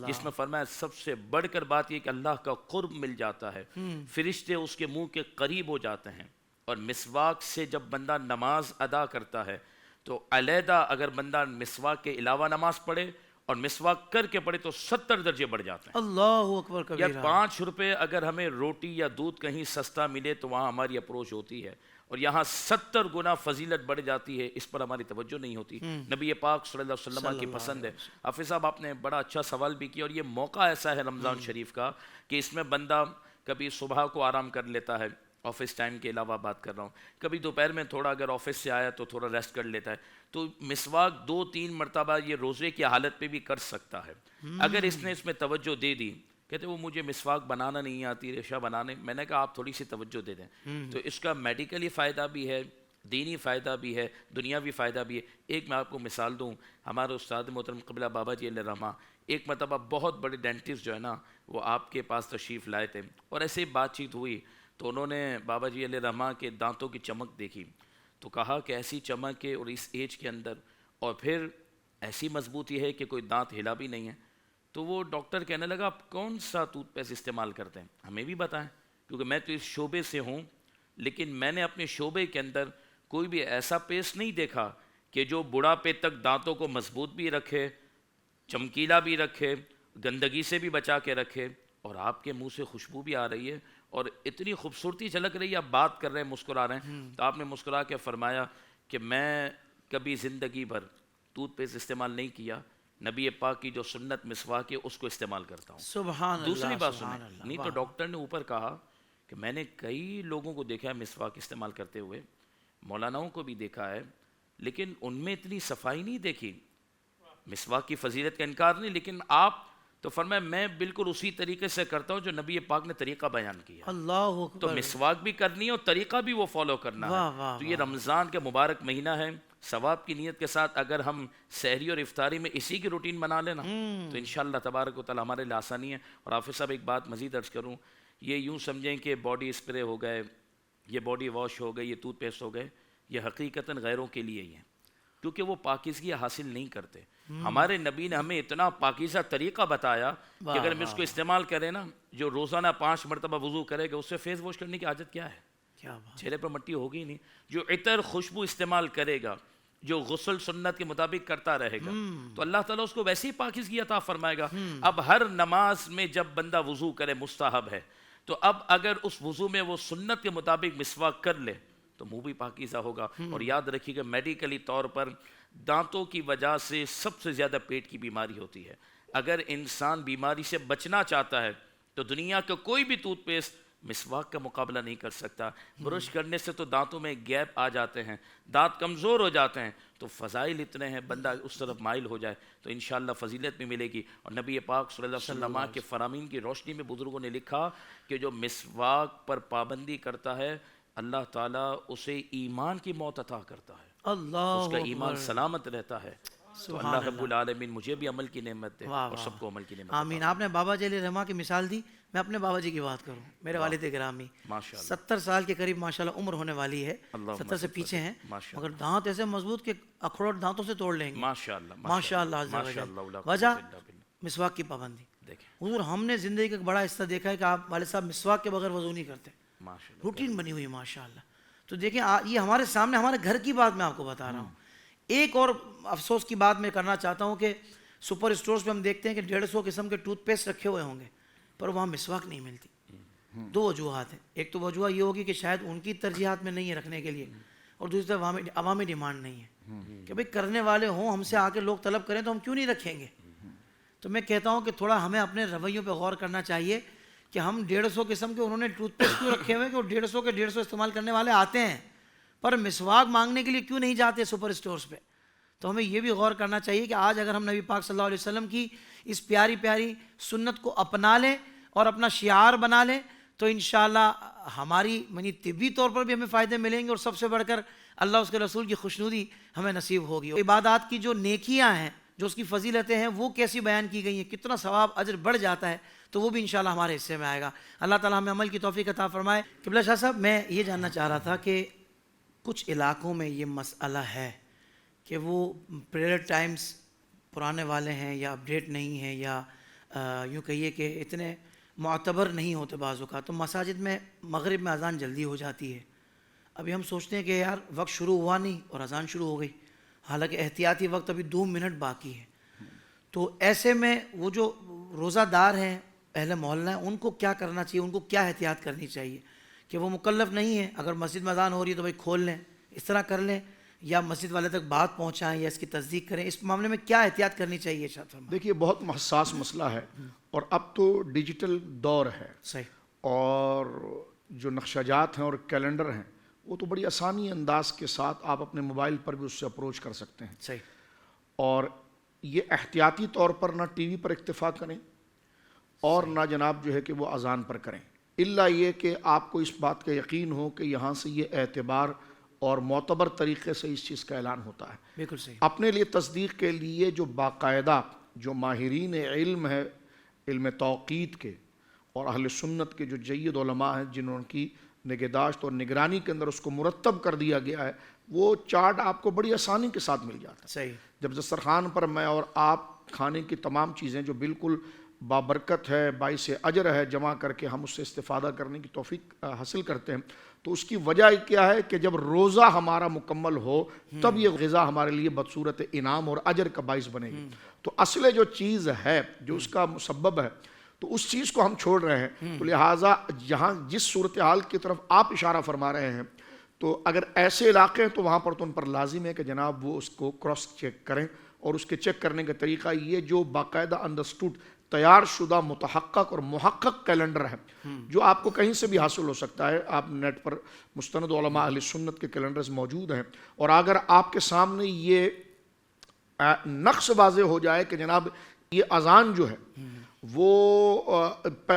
جس میں فرمایا سب سے بڑھ کر بات یہ کہ اللہ کا قرب مل جاتا ہے، فرشتے اس کے منہ کے قریب ہو جاتے ہیں، اور مسواک سے جب بندہ نماز ادا کرتا ہے تو علیحدہ اگر بندہ مسواک کے علاوہ نماز پڑھے اور مسواک کر کے پڑھے تو 70 درجے بڑھ جاتے ہیں۔ اللہ اکبر یا کبیرہ۔ 5 روپے اگر ہمیں روٹی یا دودھ کہیں سستا ملے تو وہاں ہماری اپروچ ہوتی ہے، اور یہاں 70 گنا فضیلت بڑھ جاتی ہے، اس پر ہماری توجہ نہیں ہوتی۔ نبی پاک صلی اللہ علیہ وسلم کی پسند ہے۔ حافظ صاحب آپ نے بڑا اچھا سوال بھی کیا، اور یہ موقع ایسا ہے رمضان شریف کا کہ اس میں بندہ کبھی صبح کو آرام کر لیتا ہے، آفس ٹائم کے علاوہ بات کر رہا ہوں، کبھی دوپہر میں تھوڑا اگر آفس سے آیا تو تھوڑا ریسٹ کر لیتا ہے، تو مسواک 2-3 مرتبہ یہ روزے کی حالت پہ بھی کر سکتا ہے اگر اس نے اس میں توجہ دے دی۔ کہتے وہ مجھے مسواک بنانا نہیں آتی، ریشہ بنانے، میں نے کہا آپ تھوڑی سی توجہ دے دیں تو اس کا میڈیکلی فائدہ بھی ہے، دینی فائدہ بھی ہے، دنیاوی فائدہ بھی ہے۔ ایک میں آپ کو مثال دوں، ہمارے استاد محترم قبلہ بابا جی علیہ رحمہ ایک مرتبہ بہت بڑے ڈینٹسٹ جو ہے نا وہ آپ کے پاس تشریف لائے تھے، اور ایسے بات چیت ہوئی تو انہوں نے بابا جی علیہ رحمہ کے دانتوں کی چمک دیکھی تو کہا کہ ایسی چمک ہے اور اس ایج کے اندر، اور پھر ایسی مضبوطی ہے کہ کوئی دانت ہلا بھی نہیں ہے۔ تو وہ ڈاکٹر کہنے لگا آپ کون سا ٹوتھ پیسٹ استعمال کرتے ہیں، ہمیں بھی بتائیں، کیونکہ میں تو اس شعبے سے ہوں، لیکن میں نے اپنے شعبے کے اندر کوئی بھی ایسا پیسٹ نہیں دیکھا کہ جو بڑھاپے تک دانتوں کو مضبوط بھی رکھے، چمکیلا بھی رکھے، گندگی سے بھی بچا کے رکھے، اور آپ کے منہ سے خوشبو بھی آ رہی ہے اور اتنی خوبصورتی جھلک رہی ہے، آپ بات کر رہے ہیں، مسکرا رہے ہیں۔ تو آپ نے مسکرا کے فرمایا کہ میں کبھی زندگی بھر ٹوتھ پیسٹ استعمال نہیں کیا، نبی پاک کی جو سنت مسواک ہے اس کو استعمال کرتا ہوں۔ سبحان اللہ۔ دوسری بات سبحان سنیں، اللہ۔ نہیں تو ڈاکٹر نے اوپر کہا کہ میں نے کئی لوگوں کو دیکھا ہے مسواک استعمال کرتے ہوئے، مولاناؤں کو بھی دیکھا ہے، لیکن ان میں اتنی صفائی نہیں دیکھی۔ مسواک کی فضیلت کا انکار نہیں، لیکن آپ تو فرمایا میں بالکل اسی طریقے سے کرتا ہوں جو نبی پاک نے طریقہ بیان کیا۔ اللہ اکبر۔ تو مسواک بھی کرنی ہے اور طریقہ بھی وہ فالو کرنا ہے۔ تو یہ رمضان کا مبارک مہینہ ہے، ثواب کی نیت کے ساتھ اگر ہم سحری اور افطاری میں اسی کی روٹین بنا لینا تو انشاءاللہ تبارک و تعالی ہمارے لیے آسانی ہے۔ اور حافظ صاحب ایک بات مزید عرض کروں، یہ یوں سمجھیں کہ باڈی اسپرے ہو گئے، یہ باڈی واش ہو گئے، یہ ٹوتھ پیسٹ ہو گئے، یہ حقیقتاً غیروں کے لیے ہی ہیں، کیونکہ وہ پاکیزگی حاصل نہیں کرتے۔ ہمارے نبی نے ہمیں اتنا پاکیزہ طریقہ بتایا کہ اگر ہم اس کو استعمال کریں نا، جو روزانہ 5 مرتبہ وضو کرے گا اس سے فیس واش کرنے کی عادت کیا ہے؟ کیا بات۔ چہرے پر مٹی ہوگی نہیں۔ جو عطر خوشبو استعمال کرے گا، جو غسل سنت کے مطابق کرتا رہے گا تو اللہ تعالیٰ اس کو ویسی پاکیزگی عطا فرمائے گا۔ اب ہر نماز میں جب بندہ وضو کرے مستحب ہے، تو اب اگر اس وضو میں وہ سنت کے مطابق مسواک کر لے تو منہ بھی پاکیزہ ہوگا۔ اور یاد رکھیے کہ میڈیکلی طور پر دانتوں کی وجہ سے سب سے زیادہ پیٹ کی بیماری ہوتی ہے۔ اگر انسان بیماری سے بچنا چاہتا ہے تو دنیا کا کوئی بھی ٹوتھ پیسٹ مسواک کا مقابلہ نہیں کر سکتا۔ برش کرنے سے تو دانتوں میں گیپ آ جاتے ہیں، دانت کمزور ہو جاتے ہیں، تو فضائل اتنے ہیں، بندہ اس طرف مائل ہو جائے تو انشاءاللہ فضیلت بھی ملے گی۔ اور نبی پاک صلی اللہ علیہ وسلم کے فرامین کی روشنی میں بزرگوں نے لکھا کہ جو مسواک پر پابندی کرتا ہے اللہ تعالیٰ اسے ایمان کی موت عطا کرتا ہے، اللہ اس کا ایمان سلامت رہتا ہے۔ تو اللہ رب العالمین مجھے بھی عمل کی نعمت دے اور سب کو عمل کی نعمت دے۔ آمین۔ آپ نے بابا جی علیہ رحمہ کی مثال دی، میں اپنے بابا جی کی بات کروں، میرے والد گرامی ماشاءاللہ 70 سال کے قریب ماشاءاللہ عمر ہونے والی ہے، 70 سے پیچھے ہیں، مگر دانت ایسے مضبوط کہ اخروٹ دانتوں سے توڑ لیں گے ماشاءاللہ ماشاءاللہ عز و جل۔ وجہ مسواک کی پابندی۔ دیکھیں حضور ہم نے زندگی کا ایک بڑا حصہ دیکھا ہے کہ آپ والد صاحب مسواک کے بغیر وضو نہیں کرتے، ماشاءاللہ روٹین بنی ہوئی ہے ماشاءاللہ۔ تو دیکھیں یہ ہمارے سامنے ہمارے گھر کی بات میں آپ کو بتا رہا ہوں. ایک اور افسوس کی بات میں کرنا چاہتا ہوں کہ سپر اسٹورز پہ ہم دیکھتے ہیں کہ 150 قسم کے ٹوتھ پیسٹ رکھے ہوئے ہوں گے پر وہاں مسواک نہیں ملتی. دو وجوہات ہیں. ایک تو وجوہ یہ ہوگی کہ شاید ان کی ترجیحات میں نہیں ہے رکھنے کے لیے, اور دوسری طرف عوامی ڈیمانڈ نہیں ہے کہ بھئی کرنے والے ہوں, ہم سے آ کے لوگ طلب کریں تو ہم کیوں نہیں رکھیں گے. تو میں کہتا ہوں کہ تھوڑا ہمیں اپنے رویوں پہ غور کرنا چاہیے کہ ہم 150 قسم کے انہوں نے ٹوتھ پیسٹ کیوں رکھے ہوئے کہ وہ 150 کے 150 استعمال کرنے والے آتے ہیں, پر مسواک مانگنے کے لیے کیوں نہیں جاتے سپر اسٹورز پہ. تو ہمیں یہ بھی غور کرنا چاہیے کہ آج اگر ہم نبی پاک صلی اللہ علیہ وسلم کی اس پیاری پیاری سنت کو اپنا لیں اور اپنا شعار بنا لیں تو انشاءاللہ ہماری طبی طور پر بھی ہمیں فائدے ملیں گے, اور سب سے بڑھ کر اللہ اس کے رسول کی خوشنودی ہمیں نصیب ہوگی. عبادات کی جو نیکیاں ہیں, جو اس کی فضیلتیں ہیں, وہ کیسی بیان کی گئی ہیں, کتنا ثواب اجر بڑھ جاتا ہے, تو وہ بھی انشاءاللہ ہمارے حصے میں آئے گا. اللہ تعالیٰ ہمیں عمل کی توفیق عطا فرمائے. قبلہ شاہ صاحب, میں یہ جاننا چاہ رہا تھا کہ کچھ علاقوں میں یہ مسئلہ ہے کہ وہ پریئر ٹائمز پرانے والے ہیں یا اپڈیٹ نہیں ہیں, یا یوں کہیے کہ اتنے معتبر نہیں ہوتے بعض اوقات. تو مساجد میں مغرب میں اذان جلدی ہو جاتی ہے. ابھی ہم سوچتے ہیں کہ یار وقت شروع ہوا نہیں اور اذان شروع ہو گئی, حالانکہ احتیاطی وقت ابھی 2 منٹ باقی ہے. تو ایسے میں وہ جو روزہ دار ہیں, اہل محلہ ہیں, ان کو کیا کرنا چاہیے, ان کو کیا احتیاط کرنی چاہیے کہ وہ مکلف نہیں ہے, اگر مسجد میں اذان ہو رہی ہے تو بھائی کھول لیں, اس طرح کر لیں, یا مسجد والے تک بات پہنچائیں یا اس کی تصدیق کریں. اس معاملے میں کیا احتیاط کرنی چاہیے ارشاد فرمائیں. دیکھیے بہت حساس مسئلہ ہے, اور اب تو ڈیجیٹل دور ہے, صحیح, اور جو نقشہ جات ہیں اور کیلنڈر ہیں وہ تو بڑی آسانی انداز کے ساتھ آپ اپنے موبائل پر بھی اس سے اپروچ کر سکتے ہیں. صحیح, اور یہ احتیاطی طور پر نہ ٹی وی پر اکتفا کریں اور نہ جناب جو ہے کہ وہ اذان پر کریں, الا یہ کہ آپ کو اس بات کا یقین ہو کہ یہاں سے یہ اعتبار اور معتبر طریقے سے اس چیز کا اعلان ہوتا ہے. بالکل صحیح. اپنے لیے تصدیق کے لیے جو باقاعدہ جو ماہرین علم ہے, علم توقیت کے اور اہل سنت کے جو جید علماء ہیں جنہوں کی نگہداشت اور نگرانی کے اندر اس کو مرتب کر دیا گیا ہے, وہ چارٹ آپ کو بڑی آسانی کے ساتھ مل جاتا ہے. صحیح. جب دسترخوان پر میں اور آپ کھانے کی تمام چیزیں جو بالکل بابرکت ہے, باعث اجر ہے, جمع کر کے ہم اس سے استفادہ کرنے کی توفیق حاصل کرتے ہیں, تو اس کی وجہ کیا ہے کہ جب روزہ ہمارا مکمل ہو تب یہ غذا ہمارے لیے بدصورت انعام اور اجر کا باعث بنے گی. تو اصل جو چیز ہے, جو اس کا مسبب ہے, تو اس چیز کو ہم چھوڑ رہے ہیں. تو لہٰذا یہاں جس صورتحال کی طرف آپ اشارہ فرما رہے ہیں, تو اگر ایسے علاقے ہیں تو وہاں پر تو ان پر لازم ہے کہ جناب وہ اس کو کراس چیک کریں, اور اس کے چیک کرنے کا طریقہ یہ جو باقاعدہ انڈرسٹوڈ تیار شدہ متحقق اور محقق کیلنڈر ہے جو آپ کو کہیں سے بھی حاصل ہو سکتا ہے. آپ نیٹ پر مستند علماء اہل سنت کے کیلنڈرز موجود ہیں, اور اگر آپ کے سامنے یہ نقش واضح ہو جائے کہ جناب یہ اذان جو ہے وہ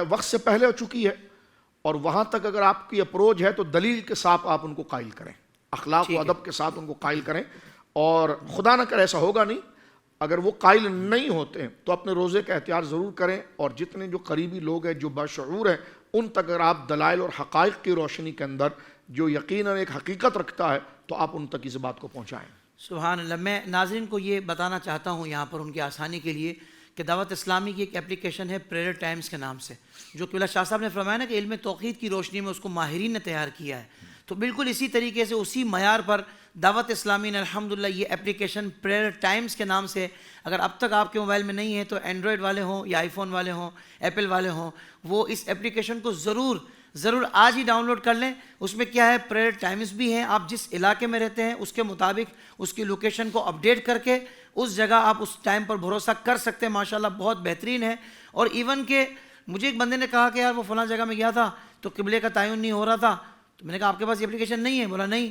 وقت سے پہلے ہو چکی ہے, اور وہاں تک اگر آپ کی اپروچ ہے تو دلیل کے ساتھ آپ ان کو قائل کریں, اخلاق و ادب کے ساتھ ان کو قائل کریں. اور خدا نہ کرے ایسا ہوگا نہیں, اگر وہ قائل نہیں ہوتے ہیں تو اپنے روزے کا احتیاط ضرور کریں, اور جتنے جو قریبی لوگ ہیں جو باشعور ہیں ان تک اگر آپ دلائل اور حقائق کی روشنی کے اندر جو یقیناً ایک حقیقت رکھتا ہے تو آپ ان تک اس بات کو پہنچائیں. سبحان اللہ. میں ناظرین کو یہ بتانا چاہتا ہوں یہاں پر ان کی آسانی کے لیے کہ دعوت اسلامی کی ایک اپلیکیشن ہے پریئر ٹائمز کے نام سے, جو قبلہ شاہ صاحب نے فرمایا نا کہ علم توقیت کی روشنی میں اس کو ماہرین نے تیار کیا ہے. تو بالکل اسی طریقے سے اسی معیار پر دعوت اسلامی نے الحمدللہ یہ اپلیکیشن پریئر ٹائمز کے نام سے, اگر اب تک آپ کے موبائل میں نہیں ہے تو اینڈرائڈ والے ہوں یا آئی فون والے ہوں, ایپل والے ہوں, وہ اس اپلیکیشن کو ضرور آج ہی ڈاؤن لوڈ کر لیں. اس میں کیا ہے, پریئر ٹائمز بھی ہیں, آپ جس علاقے میں رہتے ہیں اس کے مطابق اس کی لوکیشن کو اپڈیٹ کر کے اس جگہ آپ اس ٹائم پر بھروسہ کر سکتے ہیں. ماشاءاللہ بہت بہترین ہے. اور ایون کہ مجھے ایک بندے نے کہا کہ یار وہ فلاں جگہ میں گیا تھا تو قبلے کا تعین نہیں ہو رہا تھا, تو میں نے کہا آپ کے پاس یہ اپلیکیشن نہیں ہے؟ بولا نہیں.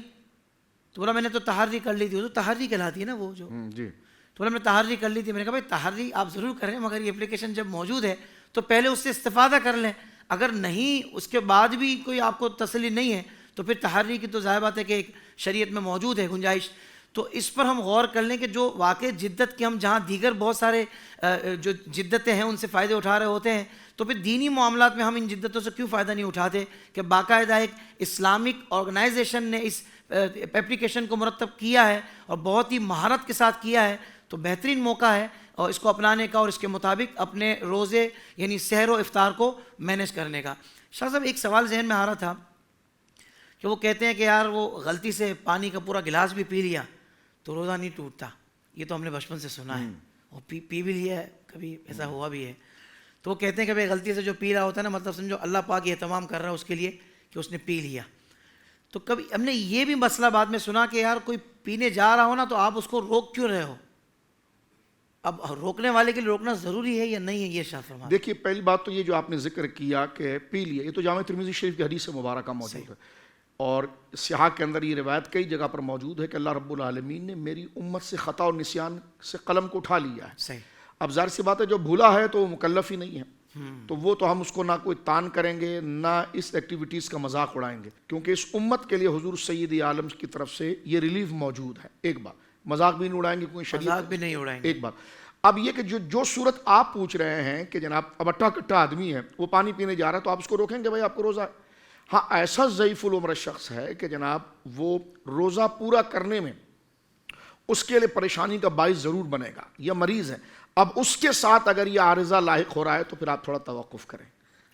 تو بولا میں نے تو تحری کر لی تھی. وہ تو تحری کہلاتی ہے نا وہ جو, جی. تو بولا میں نے تحری کر لی تھی. میں نے کہا بھائی تحری آپ ضرور کریں, مگر یہ اپلیکیشن جب موجود ہے تو پہلے اس سے استفادہ کر لیں. اگر نہیں اس کے بعد بھی کوئی آپ کو تسلی نہیں ہے تو پھر تحری کی تو ظاہر بات ہے کہ ایک شریعت میں موجود ہے گنجائش. تو اس پر ہم غور کر لیں کہ جو واقع جدت کے ہم جہاں دیگر بہت سارے جو جدتیں ہیں ان سے فائدے اٹھا رہے ہوتے ہیں, تو پھر دینی معاملات میں ہم ان جدتوں سے کیوں فائدہ نہیں اٹھاتے کہ باقاعدہ ایک اسلامک آرگنائزیشن نے اس اپلیکیشن کو مرتب کیا ہے اور بہت ہی مہارت کے ساتھ کیا ہے. تو بہترین موقع ہے اور اس کو اپنانے کا اور اس کے مطابق اپنے روزے یعنی سحر و افطار کو مینیج کرنے کا. شاہ صاحب ایک سوال ذہن میں آ رہا تھا کہ وہ کہتے ہیں کہ یار وہ غلطی سے پانی کا پورا گلاس بھی پی لیا تو روزہ نہیں ٹوٹتا. یہ تو ہم نے بچپن سے سنا ہے اور پی بھی لیا ہے, کبھی ایسا ہوا بھی ہے. تو وہ کہتے ہیں کہ بھائی غلطی سے جو پی رہا ہوتا ہے نا, مطلب سمجھو اللہ پاک یہ اہتمام کر رہا ہے اس کے لیے کہ اس نے پی لیا. تو کبھی ہم نے یہ بھی مسئلہ بعد میں سنا کہ یار کوئی پینے جا رہا ہو نا تو آپ اس کو روک کیوں رہے ہو؟ اب روکنے والے کے لیے روکنا ضروری ہے یا نہیں ہے, یہ شاہ فرما. دیکھیے پہلی بات تو یہ جو آپ نے ذکر کیا کہ پی لیا, یہ تو جامع ترمذی شریف کی حدیث مبارکہ موجود ہے, اور صحاح کے اندر یہ روایت کئی جگہ پر موجود ہے کہ اللہ رب العالمین نے میری امت سے خطا اور نسیان سے قلم کو اٹھا لیا ہے. صحیح. اب ظاہر سی بات ہے جو بھولا ہے تو وہ مکلف ہی نہیں ہے, تو وہ تو ہم اس کو نہ کوئی تان کریں گے نہ اس ایکٹیویٹیز کا مذاق اڑائیں گے, کیونکہ اس امت کے لیے حضور سید عالم کی طرف سے یہ ریلیف موجود ہے. ایک بات, مذاق بھی نہیں اڑائیں گے, کوئی مذاق بھی نہیں اڑائیں گے. ایک بات. اب یہ کہ جو صورت آپ پوچھ رہے ہیں کہ جناب اب اٹھا کٹھا آدمی ہے, وہ پانی پینے جا رہا ہے, تو آپ اس کو روکیں گے بھائی آپ کو روزہ ہے؟ ہاں ایسا ضعیف العمر شخص ہے کہ جناب وہ روزہ پورا کرنے میں اس کے لیے پریشانی کا باعث ضرور بنے گا, یا مریض ہے, اب اس کے ساتھ اگر یہ عارضہ لاحق ہو رہا ہے تو پھر آپ تھوڑا توقف کریں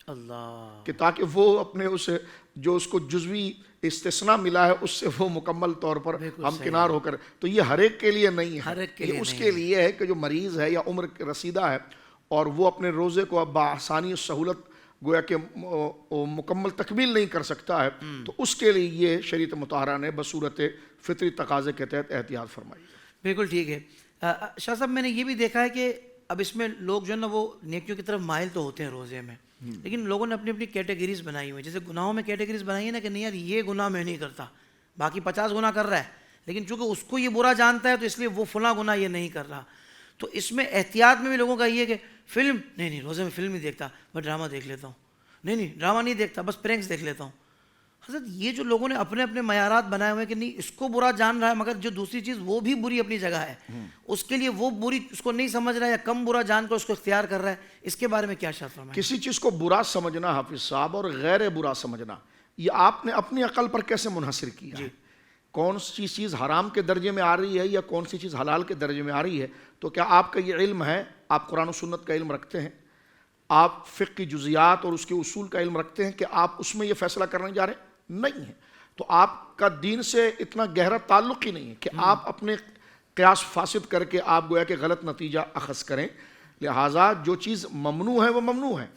اللہ, کہ تاکہ وہ اپنے اس جو اس کو جزوی استثناء ملا ہے اس سے وہ مکمل طور پر ہمکنار ہو کر. تو یہ ہر ایک کے لیے نہیں ہے, یہ اس کے لیے ہے کہ جو مریض ہے یا عمر رسیدہ ہے اور وہ اپنے روزے کو اب بآسانی و سہولت گویا کہ مکمل تکمیل نہیں کر سکتا ہے, تو اس کے لیے یہ شریعت مطہرہ نے بصورت فطری تقاضے کے تحت احتیاط فرمائی. بالکل ٹھیک ہے. شاہ صاحب میں نے یہ بھی دیکھا ہے کہ اب اس میں لوگ جو ہے نا وہ نیکیوں کی طرف مائل تو ہوتے ہیں روزے میں, لیکن لوگوں نے اپنی اپنی کیٹیگریز بنائی ہوئی ہیں. جیسے گناہوں میں کیٹیگریز بنائی ہے نا کہ نہیں یار یہ گناہ میں نہیں کرتا, باقی 50 گناہ کر رہا ہے, لیکن چونکہ اس کو یہ برا جانتا ہے تو اس لیے وہ فلاں گناہ یہ نہیں کر رہا. تو اس میں احتیاط میں بھی لوگوں کا یہ ہے کہ فلم نہیں روزے میں فلم نہیں دیکھتا, میں ڈرامہ دیکھ لیتا ہوں, نہیں ڈرامہ نہیں دیکھتا, بس پرینکس دیکھ لیتا ہوں. حضرت یہ جو لوگوں نے اپنے اپنے معیارات بنائے ہوئے ہیں کہ نہیں اس کو برا جان رہا ہے مگر جو دوسری چیز وہ بھی بری اپنی جگہ ہے, اس کے لیے وہ بری اس کو نہیں سمجھ رہا ہے یا کم برا جان کر اس کو اختیار کر رہا ہے, اس کے بارے میں کیا شرط فرمائیں؟ کسی چیز کو برا سمجھنا حافظ صاحب اور غیر برا سمجھنا, یہ آپ نے اپنی عقل پر کیسے منحصر کیا ہے؟ کون سی چیز حرام کے درجے میں آ رہی ہے یا کون سی چیز حلال کے درجے میں آ رہی ہے؟ تو کیا آپ کا یہ علم ہے؟ آپ قرآن و سنت کا علم رکھتے ہیں؟ آپ فقہ کی جزیات اور اس کے اصول کا علم رکھتے ہیں کہ آپ اس میں یہ فیصلہ کرنے جا رہے ہیں؟ نہیں ہے. تو آپ کا دین سے اتنا گہرا تعلق ہی نہیں ہے کہ آپ اپنے قیاس فاسد کر کے آپ گویا کہ غلط نتیجہ اخذ کریں. لہٰذا جو چیز ممنوع ہے وہ ممنوع ہے.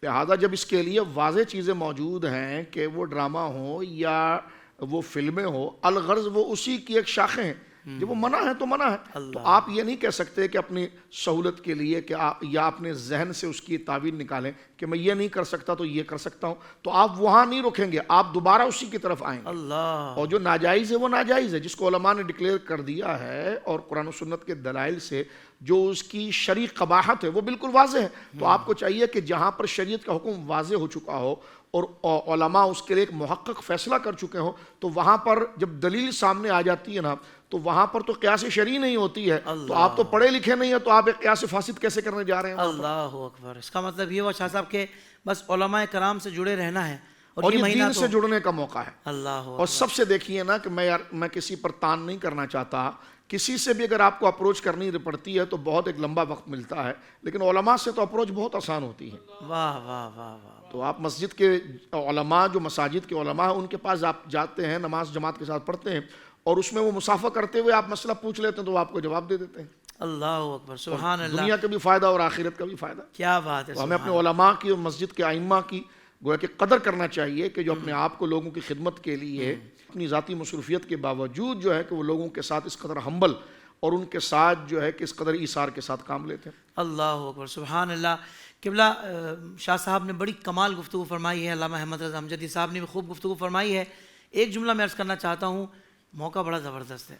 لہٰذا جب اس کے لیے واضح چیزیں موجود ہیں کہ وہ ڈرامہ ہو یا وہ فلمیں ہو, الغرض وہ اسی کی ایک شاخیں ہیں, جب وہ منع ہے تو منع ہے. تو آپ یہ نہیں کہہ سکتے کہ اپنی سہولت کے لیے کہ یا اپنے ذہن سے اس کی تعبیر نکالیں کہ میں یہ نہیں کر سکتا تو یہ کر سکتا ہوں, تو آپ وہاں نہیں رکیں گے, آپ دوبارہ اسی کی طرف آئیں گے. اللہ. اور جو ناجائز ہے وہ ناجائز ہے, جس کو علماء نے ڈکلیئر کر دیا ہے اور قرآن و سنت کے دلائل سے جو اس کی شرعی قباحت ہے وہ بالکل واضح ہے. تو آپ کو چاہیے کہ جہاں پر شریعت کا حکم واضح ہو چکا ہو اور علماء اس کے لیے ایک محقق فیصلہ کر چکے ہوں, تو وہاں پر جب دلیل سامنے آ جاتی ہے نا تو وہاں پر تو قیاس شرعی نہیں ہوتی ہے. تو آپ تو پڑھے لکھے نہیں ہیں, تو آپ ایک قیاس فاسد کیسے کرنے جا رہے ہیں؟ اللہ اکبر. اس کا مطلب یہ ہوا شاہ صاحب کہ بس علماء کرام سے جڑے رہنا ہے اور یہ دین سے جڑنے کا موقع ہے. اللہ. اور سب سے دیکھیے نا کہ میں کسی پر تان نہیں کرنا چاہتا, کسی سے بھی اگر آپ کو اپروچ کرنی پڑتی ہے تو بہت ایک لمبا وقت ملتا ہے, لیکن علماء سے تو اپروچ بہت آسان ہوتی ہے. واہ واہ واہ واہ. تو آپ مسجد کے علماء, جو مساجد کے علماء ہیں, ان کے پاس آپ جاتے ہیں, نماز جماعت کے ساتھ پڑھتے ہیں, اور اس میں وہ مصافحہ کرتے ہوئے آپ مسئلہ پوچھ لیتے ہیں تو وہ آپ کو جواب دے دیتے ہیں. اللہ اکبر. سبحان اللہ. دنیا کا بھی فائدہ اور آخرت کا بھی فائدہ. کیا بات ہے. تو ہمیں اپنے علماء کی اور مسجد کے ائمہ کی گویا کہ قدر کرنا چاہیے کہ جو اپنے آپ کو لوگوں کی خدمت کے لیے اپنی ذاتی مصروفیت کے باوجود جو ہے کہ وہ لوگوں کے ساتھ اس قدر ہمبل اور ان کے ساتھ جو ہے کہ اس قدر ایثار کے ساتھ کام لیتے ہیں. اللہ اکبر. سبحان اللہ. قبلہ شاہ صاحب نے بڑی کمال گفتگو فرمائی ہے, علامہ احمد رضا امجدی صاحب نے بھی خوب گفتگو فرمائی ہے. ایک جملہ میں عرض کرنا چاہتا ہوں, موقع بڑا زبردست ہے.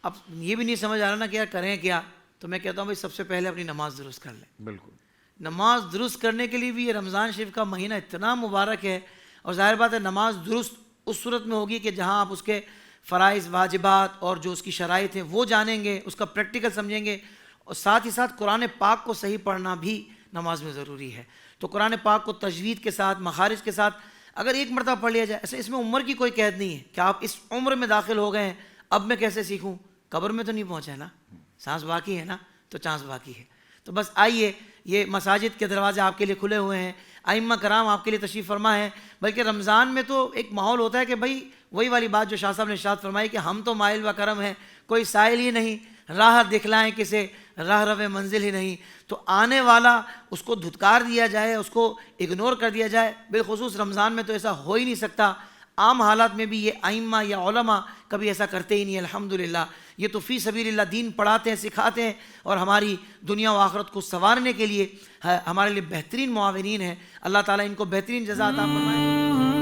اب یہ بھی نہیں سمجھ آ رہا نا کہ یار کریں کیا, تو میں کہتا ہوں بھائی سب سے پہلے اپنی نماز درست کر لیں. بالکل. نماز درست کرنے کے لیے بھی یہ رمضان شریف کا مہینہ اتنا مبارک ہے, اور ظاہر بات ہے نماز درست اس صورت میں ہوگی کہ جہاں آپ اس کے فرائض واجبات اور جو اس کی شرائط ہیں وہ جانیں گے, اس کا پریکٹیکل سمجھیں گے, اور ساتھ ہی ساتھ قرآن پاک کو صحیح پڑھنا بھی نماز میں ضروری ہے. تو قرآن پاک کو تجوید کے ساتھ, مخارج کے ساتھ اگر ایک مرتبہ پڑھ لیا جائے, ایسے اس میں عمر کی کوئی قید نہیں ہے کہ آپ اس عمر میں داخل ہو گئے ہیں اب میں کیسے سیکھوں, قبر میں تو نہیں پہنچا ہے نا, سانس باقی ہے نا, تو چانس باقی ہے. تو بس آئیے، یہ مساجد کے دروازے آپ کے لیے کھلے ہوئے ہیں، ائمہ کرام آپ کے لیے تشریف فرما ہے۔ بلکہ رمضان میں تو ایک ماحول ہوتا ہے کہ بھائی وہی والی بات جو شاہ صاحب نے ارشاد فرمائی کہ ہم تو مائل و کرم ہیں، کوئی سائل ہی نہیں، راہ دکھلائیں کسے راہ رو منزل ہی نہیں، تو آنے والا اس کو دھتکار دیا جائے، اس کو اگنور کر دیا جائے۔ بالخصوص رمضان میں تو ایسا ہو ہی نہیں سکتا، عام حالات میں بھی یہ ائمہ یا علماء کبھی ایسا کرتے ہی نہیں، الحمدللہ۔ یہ تو فی سبیل اللہ دین پڑھاتے ہیں، سکھاتے ہیں، اور ہماری دنیا و آخرت کو سنوارنے کے لیے ہمارے لیے بہترین معاونین ہیں۔ اللہ تعالیٰ ان کو بہترین جزا عطا فرمائے۔